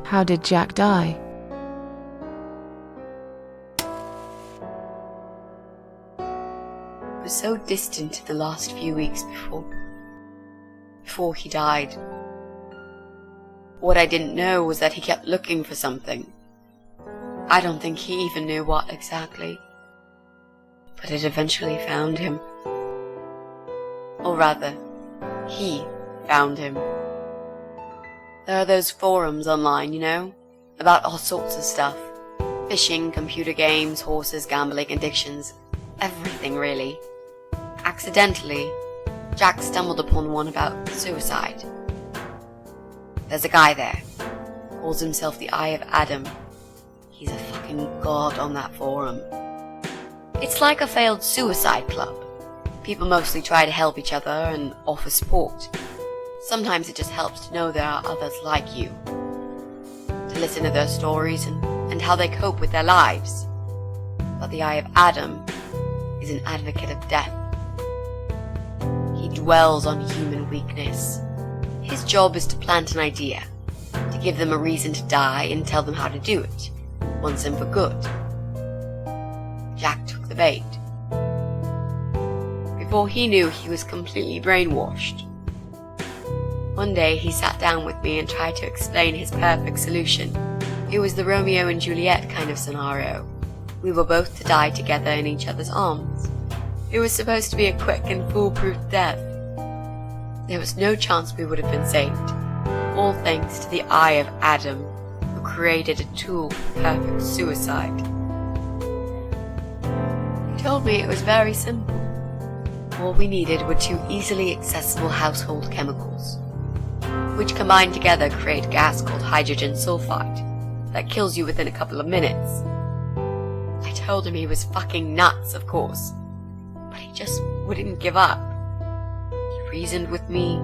How did Jack die? It was so distant the last few weeks before he died. What I didn't know was that he kept looking for something. I don't think he even knew what exactly. But it eventually found him. Or rather, he found him. There are those forums online, you know, about all sorts of stuff. Fishing, computer games, horses, gambling, addictions, everything really. Accidentally, Jack stumbled upon one about suicide. There's a guy there, calls himself the Eye of Adam. He's a fucking god on that forum. It's like a failed suicide club. People mostly try to help each other and offer support. Sometimes it just helps to know there are others like you. To listen to their stories and how they cope with their lives. But the Eye of Adam is an advocate of death. He dwells on human weakness. His job is to plant an idea, to give them a reason to die and tell them how to do it, once and for good. Jack took the bait. Before he knew, he was completely brainwashed. One day he sat down with me and tried to explain his perfect solution. It was the Romeo and Juliet kind of scenario. We were both to die together in each other's arms. It was supposed to be a quick and foolproof death. There was no chance we would have been saved, all thanks to the Eye of Adam, who created a tool for perfect suicide. He told me it was very simple. All we needed were 2 easily accessible household chemicals, which combined together create a gas called hydrogen sulfide that kills you within a couple of minutes. I told him he was fucking nuts, of course, but he just wouldn't give up. He reasoned with me,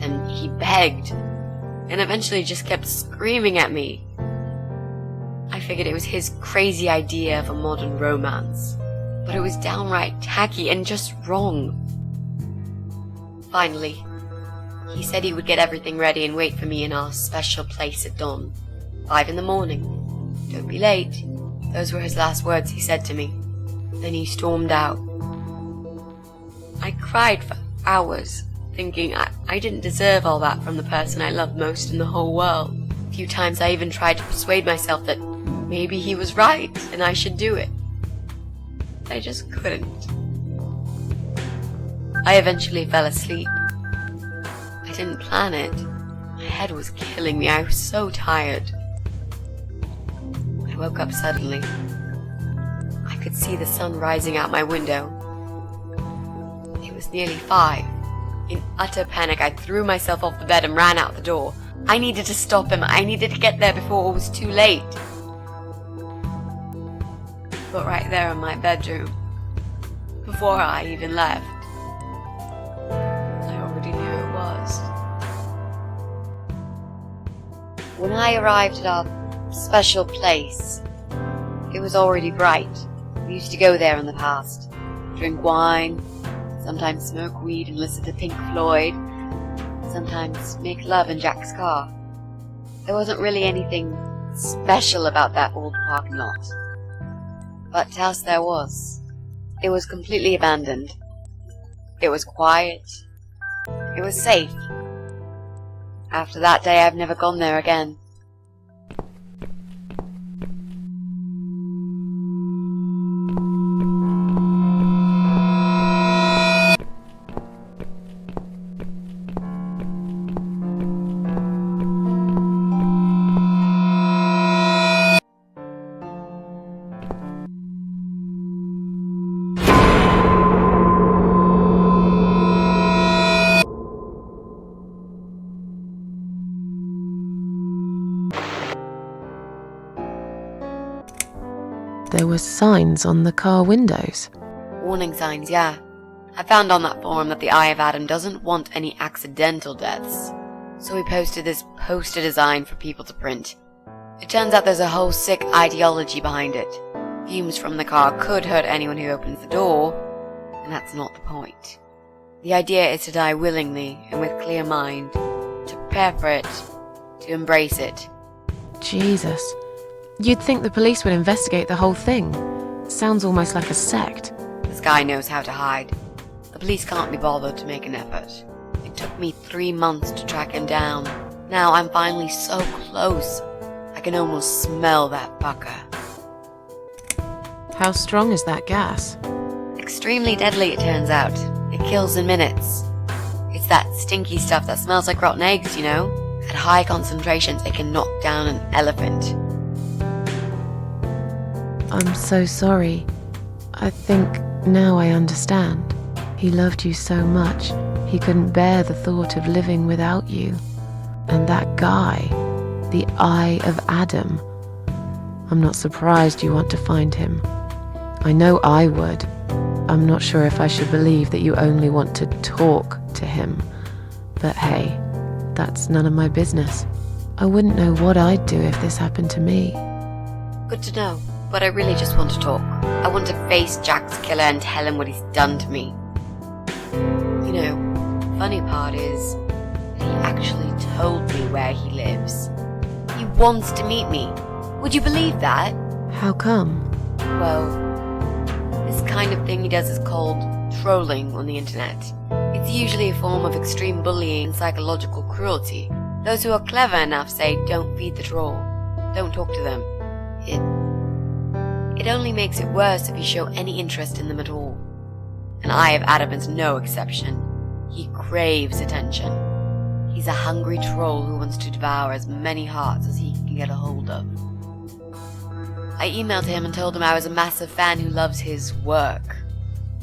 and he begged, and eventually just kept screaming at me. I figured it was his crazy idea of a modern romance, but it was downright tacky and just wrong. Finally, he said he would get everything ready and wait for me in our special place at dawn, 5 in the morning. Don't be late. Those were his last words he said to me. Then he stormed out. I cried for hours, thinking I didn't deserve all that from the person I loved most in the whole world. A few times I even tried to persuade myself that maybe he was right and I should do it. I just couldn't. I eventually fell asleep. I didn't plan it. My head was killing me. I was so tired. I woke up suddenly. I could see the sun rising out my window. It was nearly 5. In utter panic, I threw myself off the bed and ran out the door. I needed to stop him. I needed to get there before it was too late. But right there in my bedroom, before I even left, I already knew it was. When I arrived at our special place, it was already bright. We used to go there in the past, drink wine, sometimes smoke weed and listen to Pink Floyd, sometimes make love in Jack's car. There wasn't really anything special about that old parking lot. But else there was. It was completely abandoned. It was quiet. It was safe. After that day, I've never gone there again. There were signs on the car windows. Warning signs, yeah. I found on that forum that the Eye of Adam doesn't want any accidental deaths, so he posted this poster design for people to print. It turns out there's a whole sick ideology behind it. Fumes from the car could hurt anyone who opens the door, and that's not the point. The idea is to die willingly and with clear mind, to prepare for it, to embrace it. Jesus. You'd think the police would investigate the whole thing. Sounds almost like a sect. This guy knows how to hide. The police can't be bothered to make an effort. It took me 3 months to track him down. Now I'm finally so close. I can almost smell that fucker. How strong is that gas? Extremely deadly, it turns out. It kills in minutes. It's that stinky stuff that smells like rotten eggs, you know? At high concentrations, it can knock down an elephant. I'm so sorry. I think now I understand. He loved you so much, he couldn't bear the thought of living without you. And that guy, the Eye of Adam. I'm not surprised you want to find him. I know I would. I'm not sure if I should believe that you only want to talk to him. But hey, that's none of my business. I wouldn't know what I'd do if this happened to me. Good to know, but I really just want to talk. I want to face Jack's killer and tell him what he's done to me. You know, funny part is that he actually told me where he lives. He wants to meet me. Would you believe that? How come? Well, this kind of thing he does is called trolling on the internet. It's usually a form of extreme bullying and psychological cruelty. Those who are clever enough say don't feed the troll. Don't talk to them. It only makes it worse if you show any interest in them at all. And Eye of Adam is no exception. He craves attention. He's a hungry troll who wants to devour as many hearts as he can get a hold of. I emailed him and told him I was a massive fan who loves his work.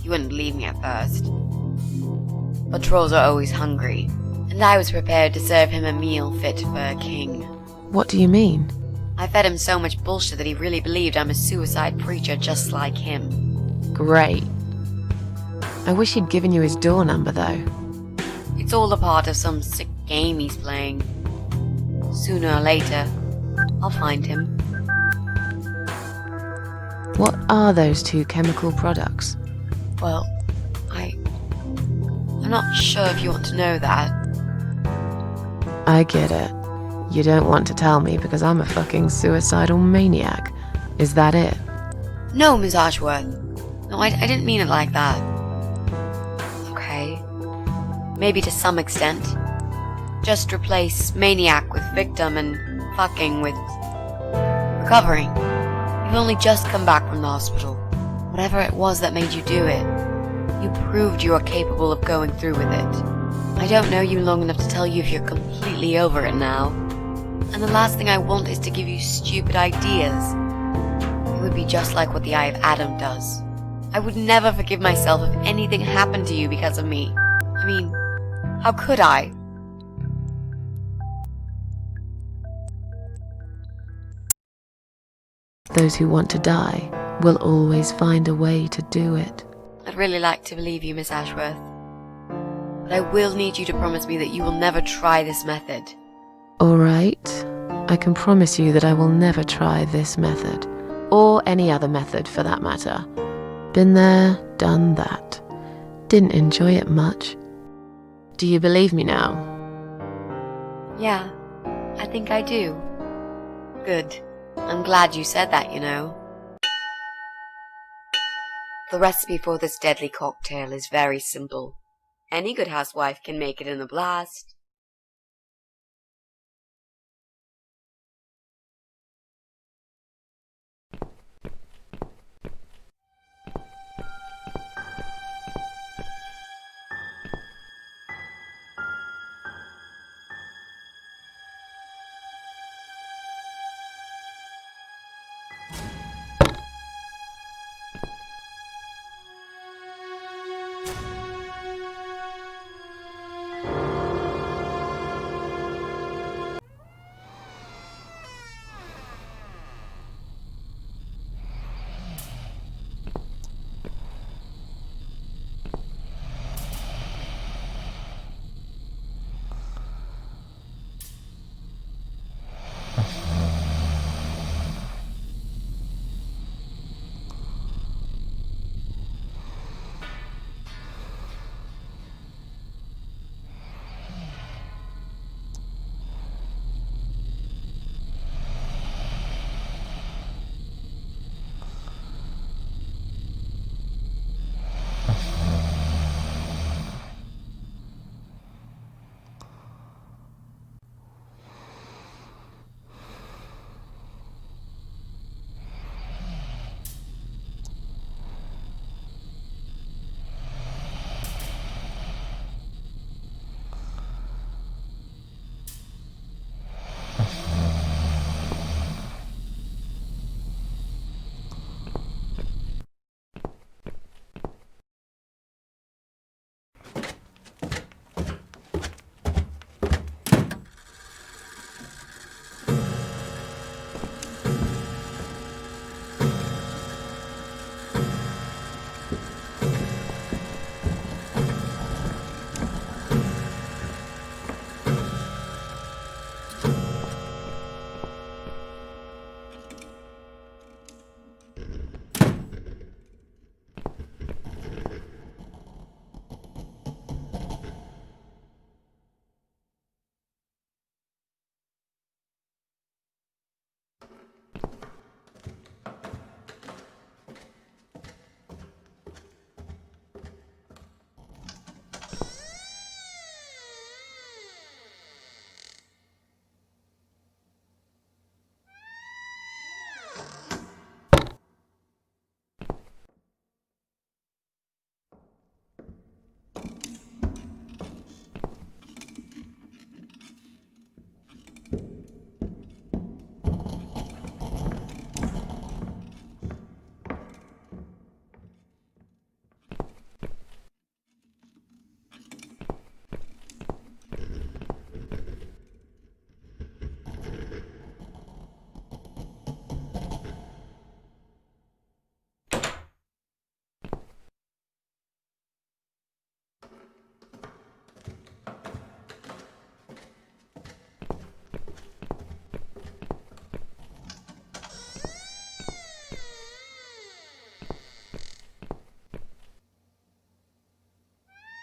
He wouldn't believe me at first. But trolls are always hungry, and I was prepared to serve him a meal fit for a king. What do you mean? I fed him so much bullshit that he really believed I'm a suicide preacher just like him. Great. I wish he'd given you his door number, though. It's all a part of some sick game he's playing. Sooner or later, I'll find him. What are those two chemical products? Well, I'm not sure if you want to know that. I get it. You don't want to tell me because I'm a fucking suicidal maniac. Is that it? No, Miss Ashworth. No, I didn't mean it like that. Okay. Maybe to some extent. Just replace maniac with victim and fucking with recovering. You've only just come back from the hospital. Whatever it was that made you do it, you proved you are capable of going through with it. I don't know you long enough to tell you if you're completely over it now. And the last thing I want is to give you stupid ideas. It would be just like what the Eye of Adam does. I would never forgive myself if anything happened to you because of me. I mean, how could I? Those who want to die will always find a way to do it. I'd really like to believe you, Miss Ashworth. But I will need you to promise me that you will never try this method. All right. I can promise you that I will never try this method. Or any other method, for that matter. Been there, done that. Didn't enjoy it much. Do you believe me now? Yeah, I think I do. Good. I'm glad you said that, you know. The recipe for this deadly cocktail is very simple. Any good housewife can make it in a blast.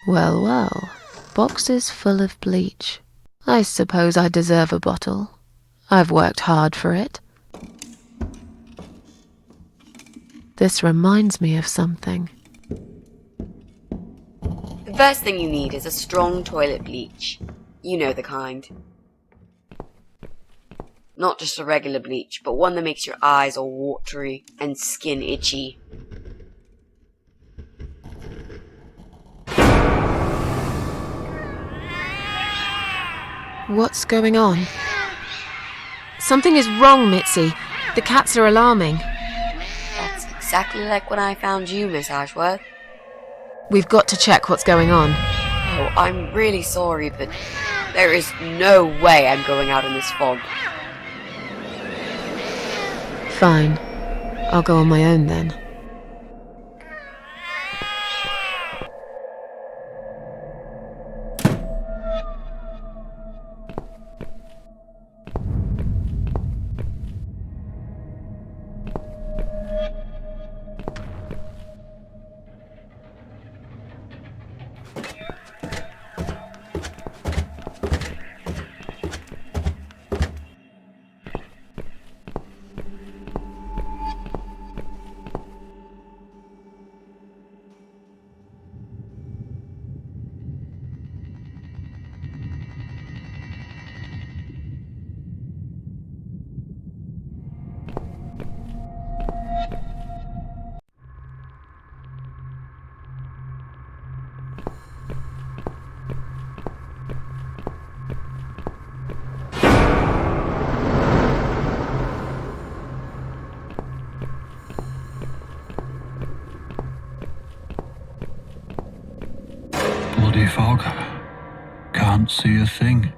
Well, well. Boxes full of bleach. I suppose I deserve a bottle. I've worked hard for it. This reminds me of something. The first thing you need is a strong toilet bleach. You know the kind. Not just a regular bleach, but one that makes your eyes all watery and skin itchy. What's going on? Something is wrong, Mitzi. The cats are alarming. That's exactly like when I found you, Miss Ashworth. We've got to check what's going on. Oh, I'm really sorry, but there is no way I'm going out in this fog. Fine. I'll go on my own then. Bloody fog. Can't see a thing.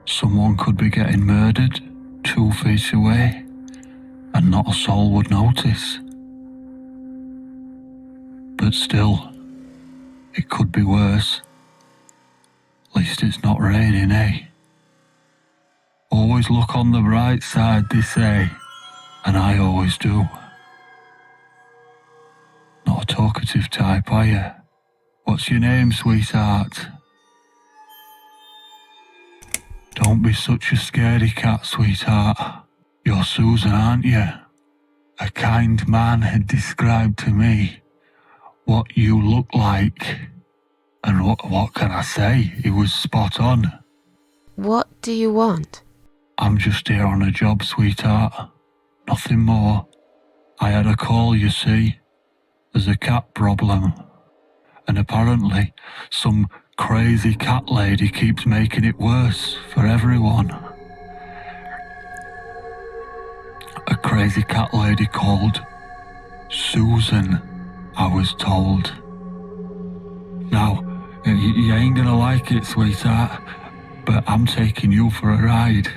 Someone could be getting murdered 2 feet away, and not a soul would notice. But still, it could be worse. At least it's not raining, eh? Always look on the bright side, they say, and I always do. Not a talkative type, are you? What's your name, sweetheart? Don't be such a scaredy cat, sweetheart. You're Susan, aren't you? A kind man had described to me what you look like. And what can I say? He was spot on. What do you want? I'm just here on a job, sweetheart. Nothing more. I had a call, you see. There's a cat problem. And apparently, some crazy cat lady keeps making it worse for everyone. crazy cat lady called Susan, I was told. Now, you ain't gonna like it, sweetheart, but I'm taking you for a ride.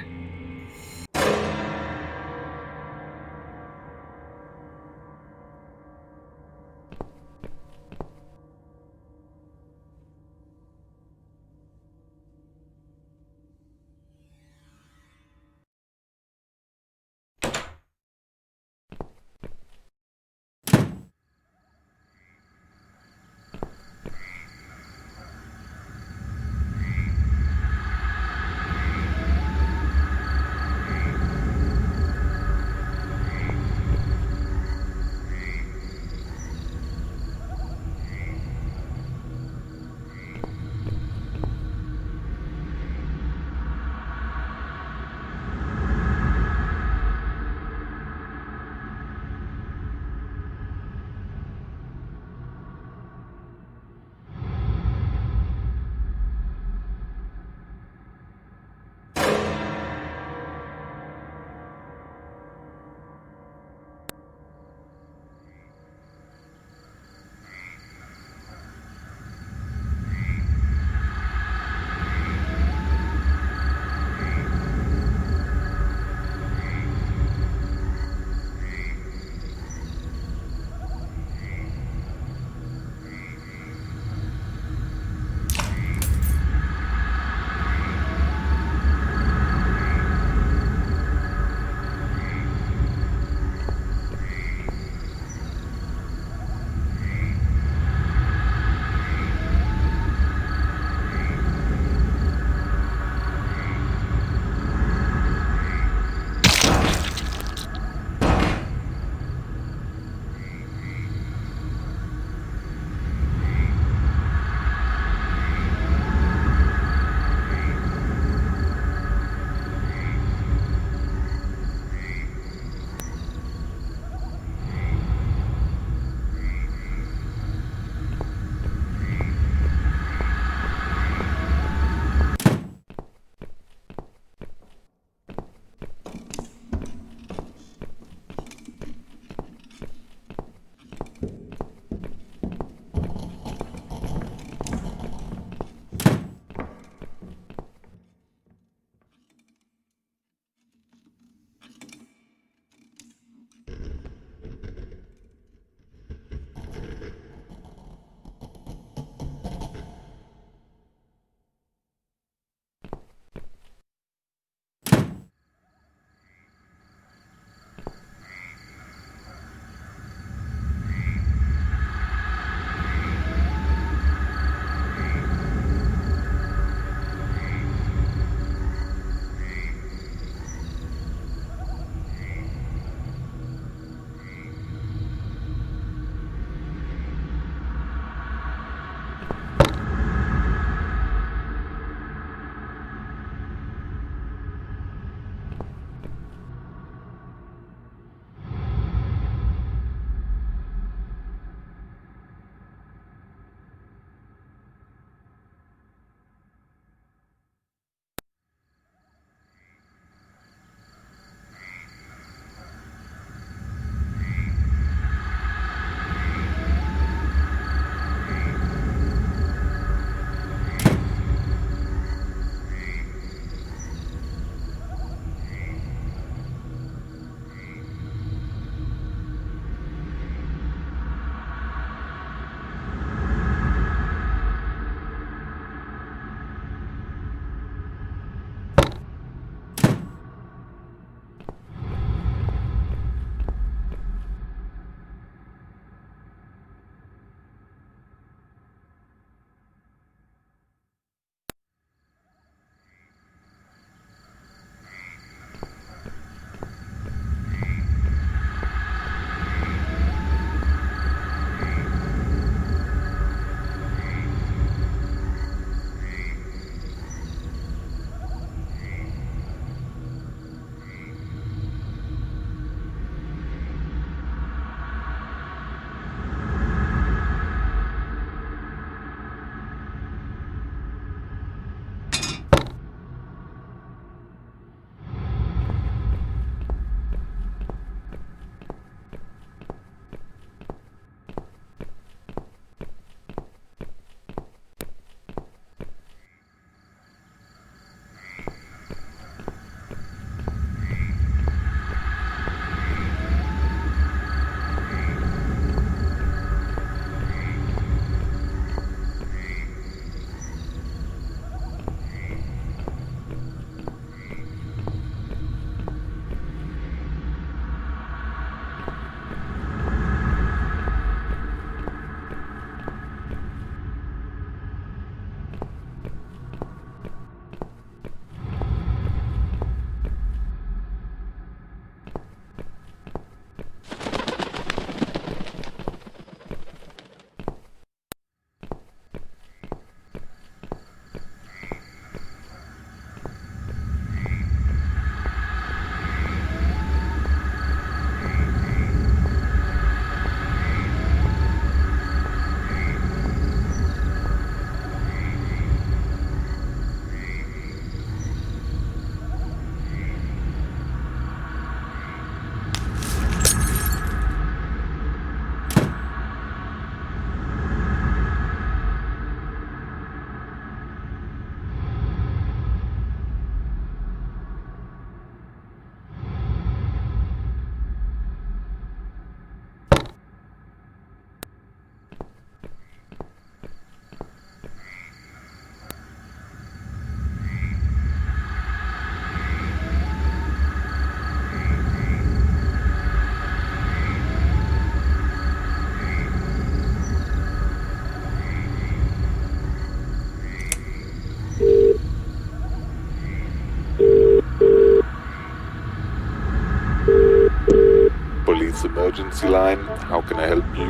emergency line. How can I help you?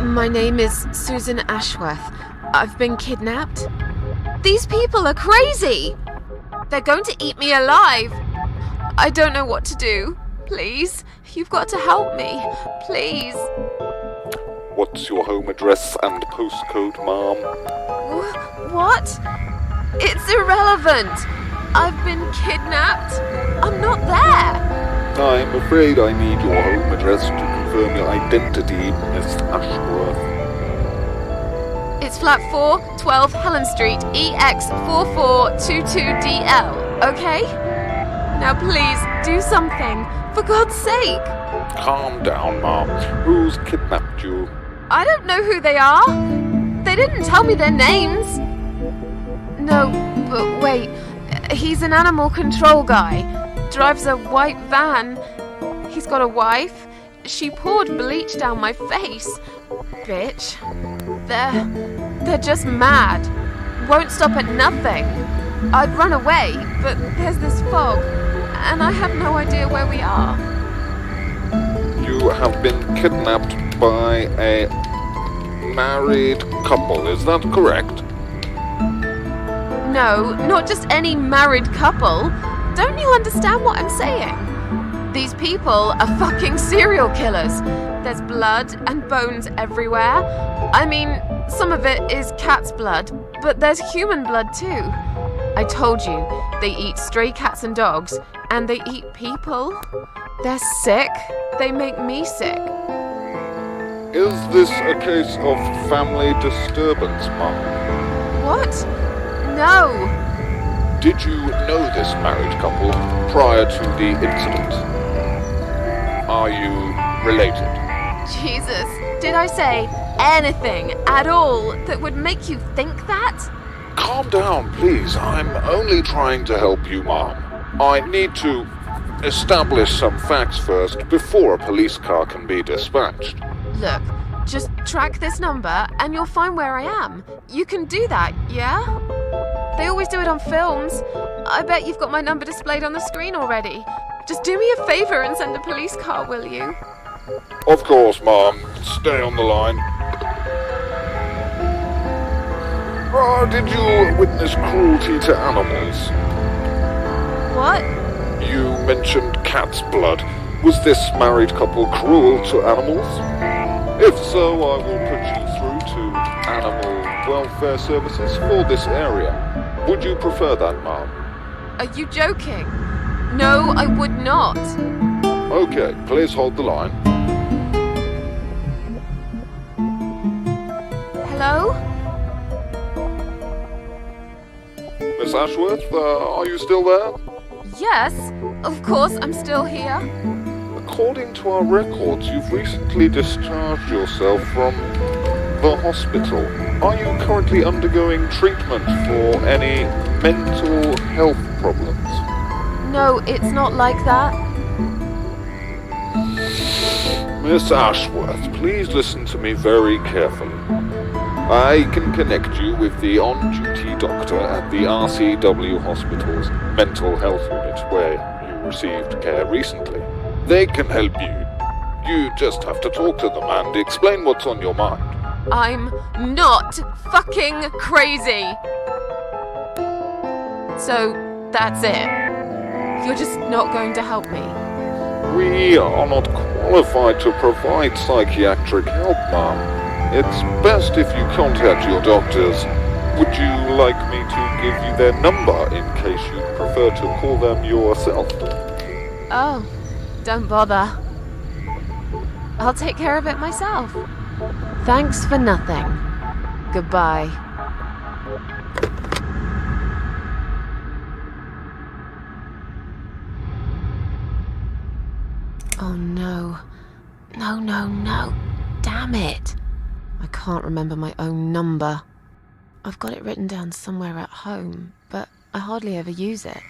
My name is Susan Ashworth. I've been kidnapped. These people are crazy! They're going to eat me alive! I don't know what to do. Please, you've got to help me. Please. What's your home address and postcode, ma'am? What? It's irrelevant. I've been kidnapped. I'm not there. I'm afraid I need your home address to confirm your identity, Miss Ashworth. It's flat 4, 12 Helen Street, EX4422DL, okay? Now please, do something. For God's sake. Calm down, ma'am. Who's kidnapped you? I don't know who they are. They didn't tell me their names. No, but wait. He's an animal control guy. Drives a white van. He's got a wife. She poured bleach down my face. Bitch. They're just mad. Won't stop at nothing. I'd run away, but there's this fog, and I have no idea where we are. You have been kidnapped by a married couple, is that correct? No, not just any married couple. Don't you understand what I'm saying? These people are fucking serial killers. There's blood and bones everywhere. I mean, some of it is cat's blood, but there's human blood too. I told you, they eat stray cats and dogs, and they eat people. They're sick. They make me sick. Is this a case of family disturbance, ma'am? What? No. Did you know this married couple prior to the incident? Are you related? Jesus, did I say anything at all that would make you think that? Calm down, please. I'm only trying to help you, ma'am. I need to establish some facts first before a police car can be dispatched. Look, just track this number and you'll find where I am. You can do that, yeah? They always do it on films. I bet you've got my number displayed on the screen already. Just do me a favor and send a police car, will you? Of course, ma'am. Stay on the line. Did you witness cruelty to animals? What? You mentioned cat's blood. Was this married couple cruel to animals? If so, I will put you through to Animal Welfare Services for this area. Would you prefer that, ma'am? Are you joking? No, I would not. Okay, please hold the line. Hello? Miss Ashworth, are you still there? Yes, of course, I'm still here. According to our records, you've recently discharged yourself from the hospital. Are you currently undergoing treatment for any mental health problems? No, it's not like that. Miss Ashworth, please listen to me very carefully. I can connect you with the on-duty doctor at the RCW Hospital's mental health unit where you received care recently. They can help you. You just have to talk to them and explain what's on your mind. I'm not fucking crazy. So, that's it. You're just not going to help me. We are not qualified to provide psychiatric help, ma'am. It's best if you contact your doctors. Would you like me to give you their number in case you prefer to call them yourself? Oh, don't bother. I'll take care of it myself. Thanks for nothing. Goodbye. Oh no. No. Damn it. I can't remember my own number. I've got it written down somewhere at home, but I hardly ever use it.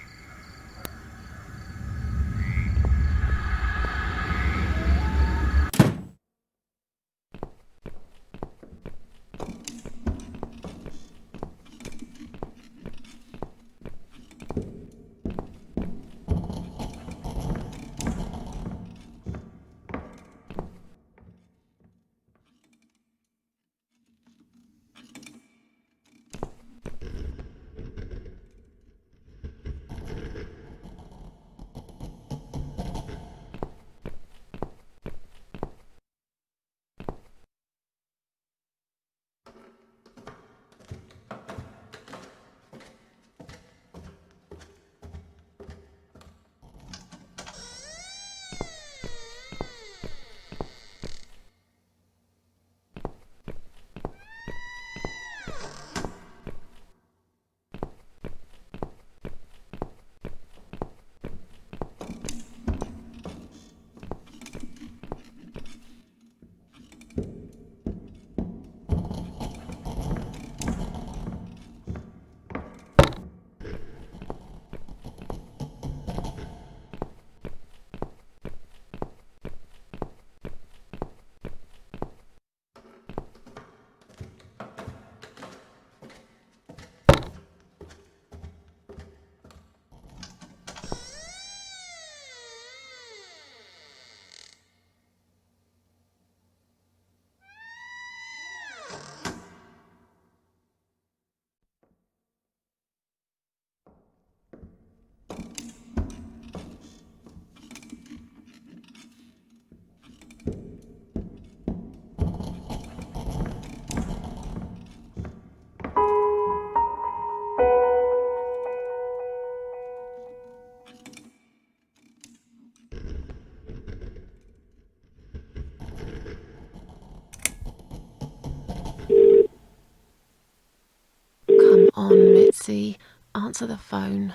on, Mitzi. Answer the phone.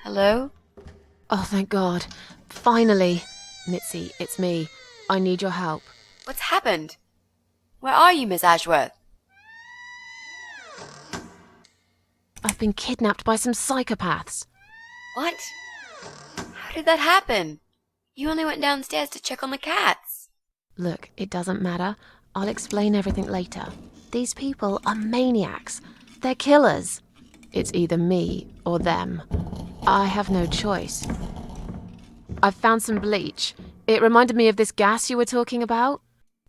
Hello? Oh, thank God. Finally. Mitzi, it's me. I need your help. What's happened? Where are you, Miss Ashworth? I've been kidnapped by some psychopaths. What? How did that happen? You only went downstairs to check on the cats. Look, it doesn't matter. I'll explain everything later. These people are maniacs. They're killers. It's either me or them. I have no choice. I've found some bleach. It reminded me of this gas you were talking about.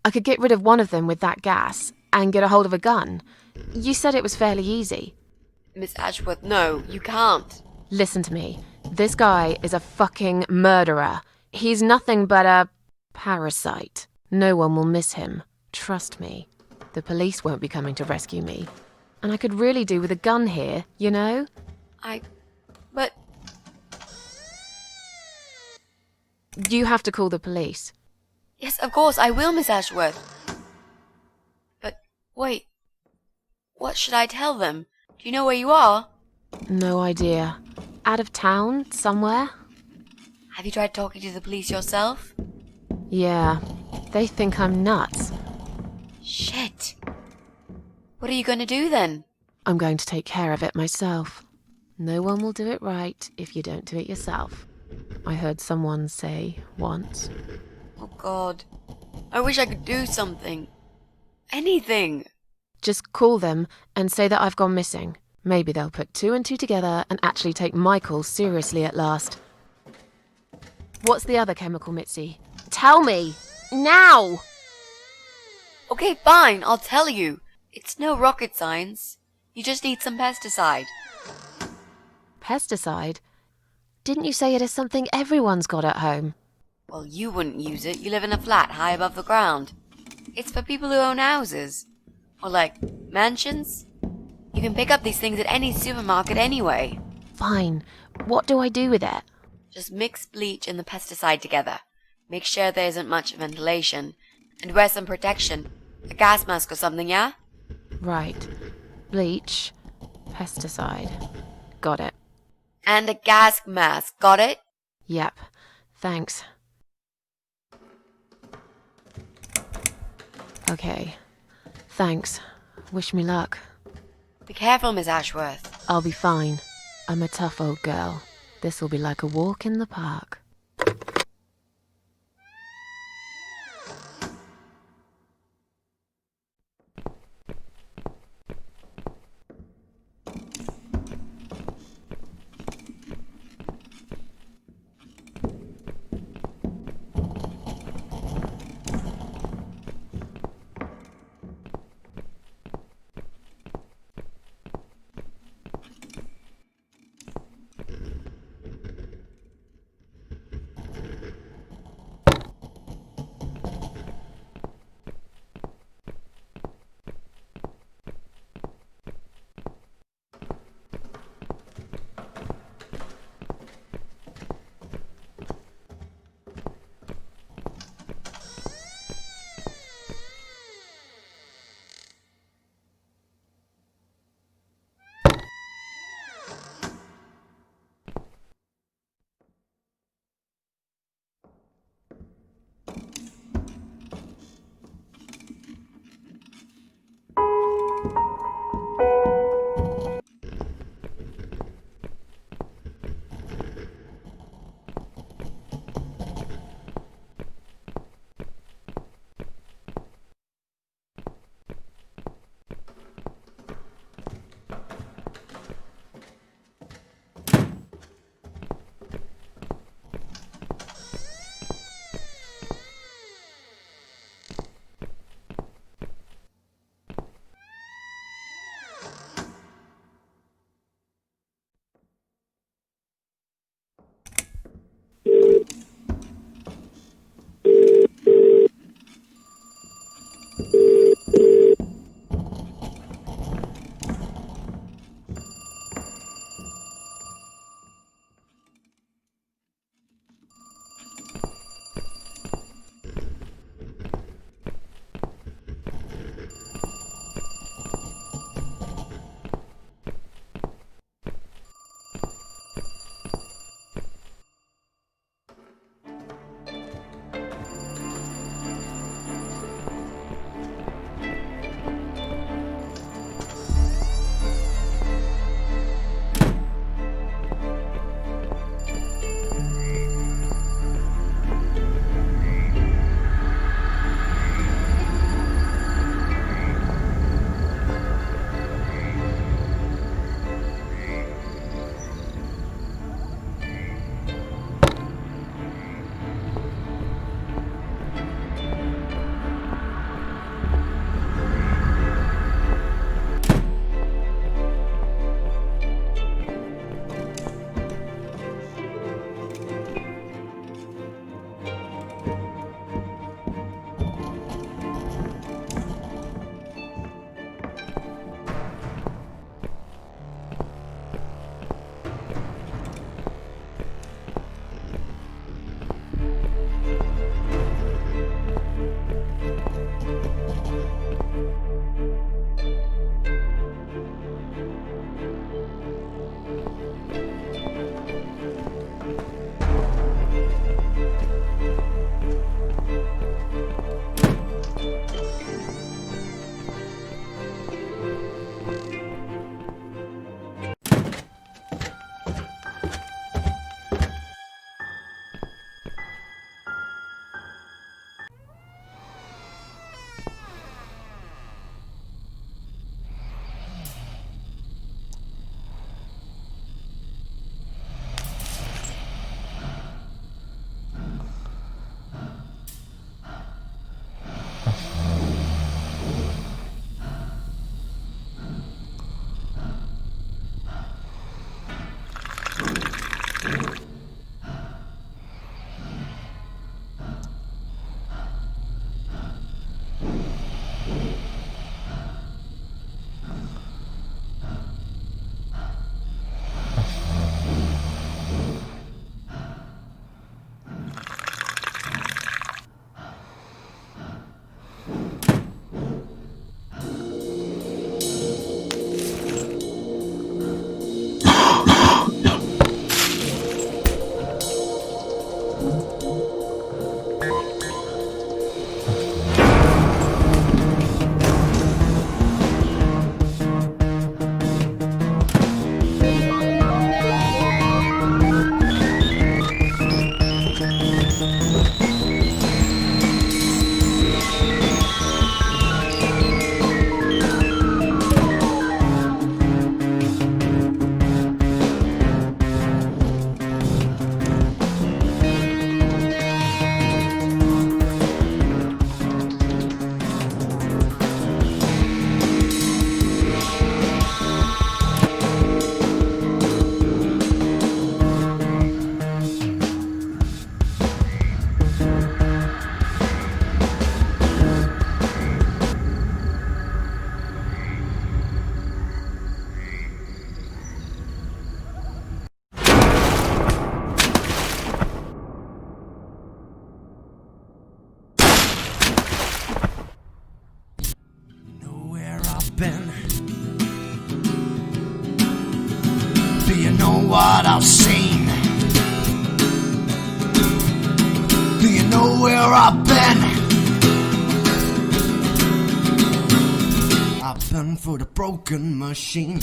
I could get rid of one of them with that gas and get a hold of a gun. You said it was fairly easy. Miss Ashworth, no, you can't. Listen to me. This guy is a fucking murderer. He's nothing but a parasite. No one will miss him. Trust me. The police won't be coming to rescue me. And I could really do with a gun here, you know? But... You have to call the police. Yes, of course, I will, Miss Ashworth. But, wait. What should I tell them? Do you know where you are? No idea. Out of town, somewhere? Have you tried talking to the police yourself? Yeah. They think I'm nuts. Shit. What are you going to do then? I'm going to take care of it myself. No one will do it right if you don't do it yourself. I heard someone say once. Oh God. I wish I could do something. Anything. Just call them and say that I've gone missing. Maybe they'll put two and two together and actually take Michael seriously at last. What's the other chemical, Mitzi? Tell me! Now! Okay, fine, I'll tell you. It's no rocket science. You just need some pesticide. Pesticide? Didn't you say it is something everyone's got at home? Well, you wouldn't use it. You live in a flat high above the ground. It's for people who own houses. Or like, mansions. You can pick up these things at any supermarket anyway. Fine. What do I do with it? Just mix bleach and the pesticide together. Make sure there isn't much ventilation. And wear some protection. A gas mask or something, yeah? Right. Bleach. Pesticide. Got it. And a gas mask, got it? Yep. Thanks. Okay. Thanks. Wish me luck. Be careful, Miss Ashworth. I'll be fine. I'm a tough old girl. This'll be like a walk in the park. Do you know what I've seen? Do you know where I've been? I've been for the broken machine.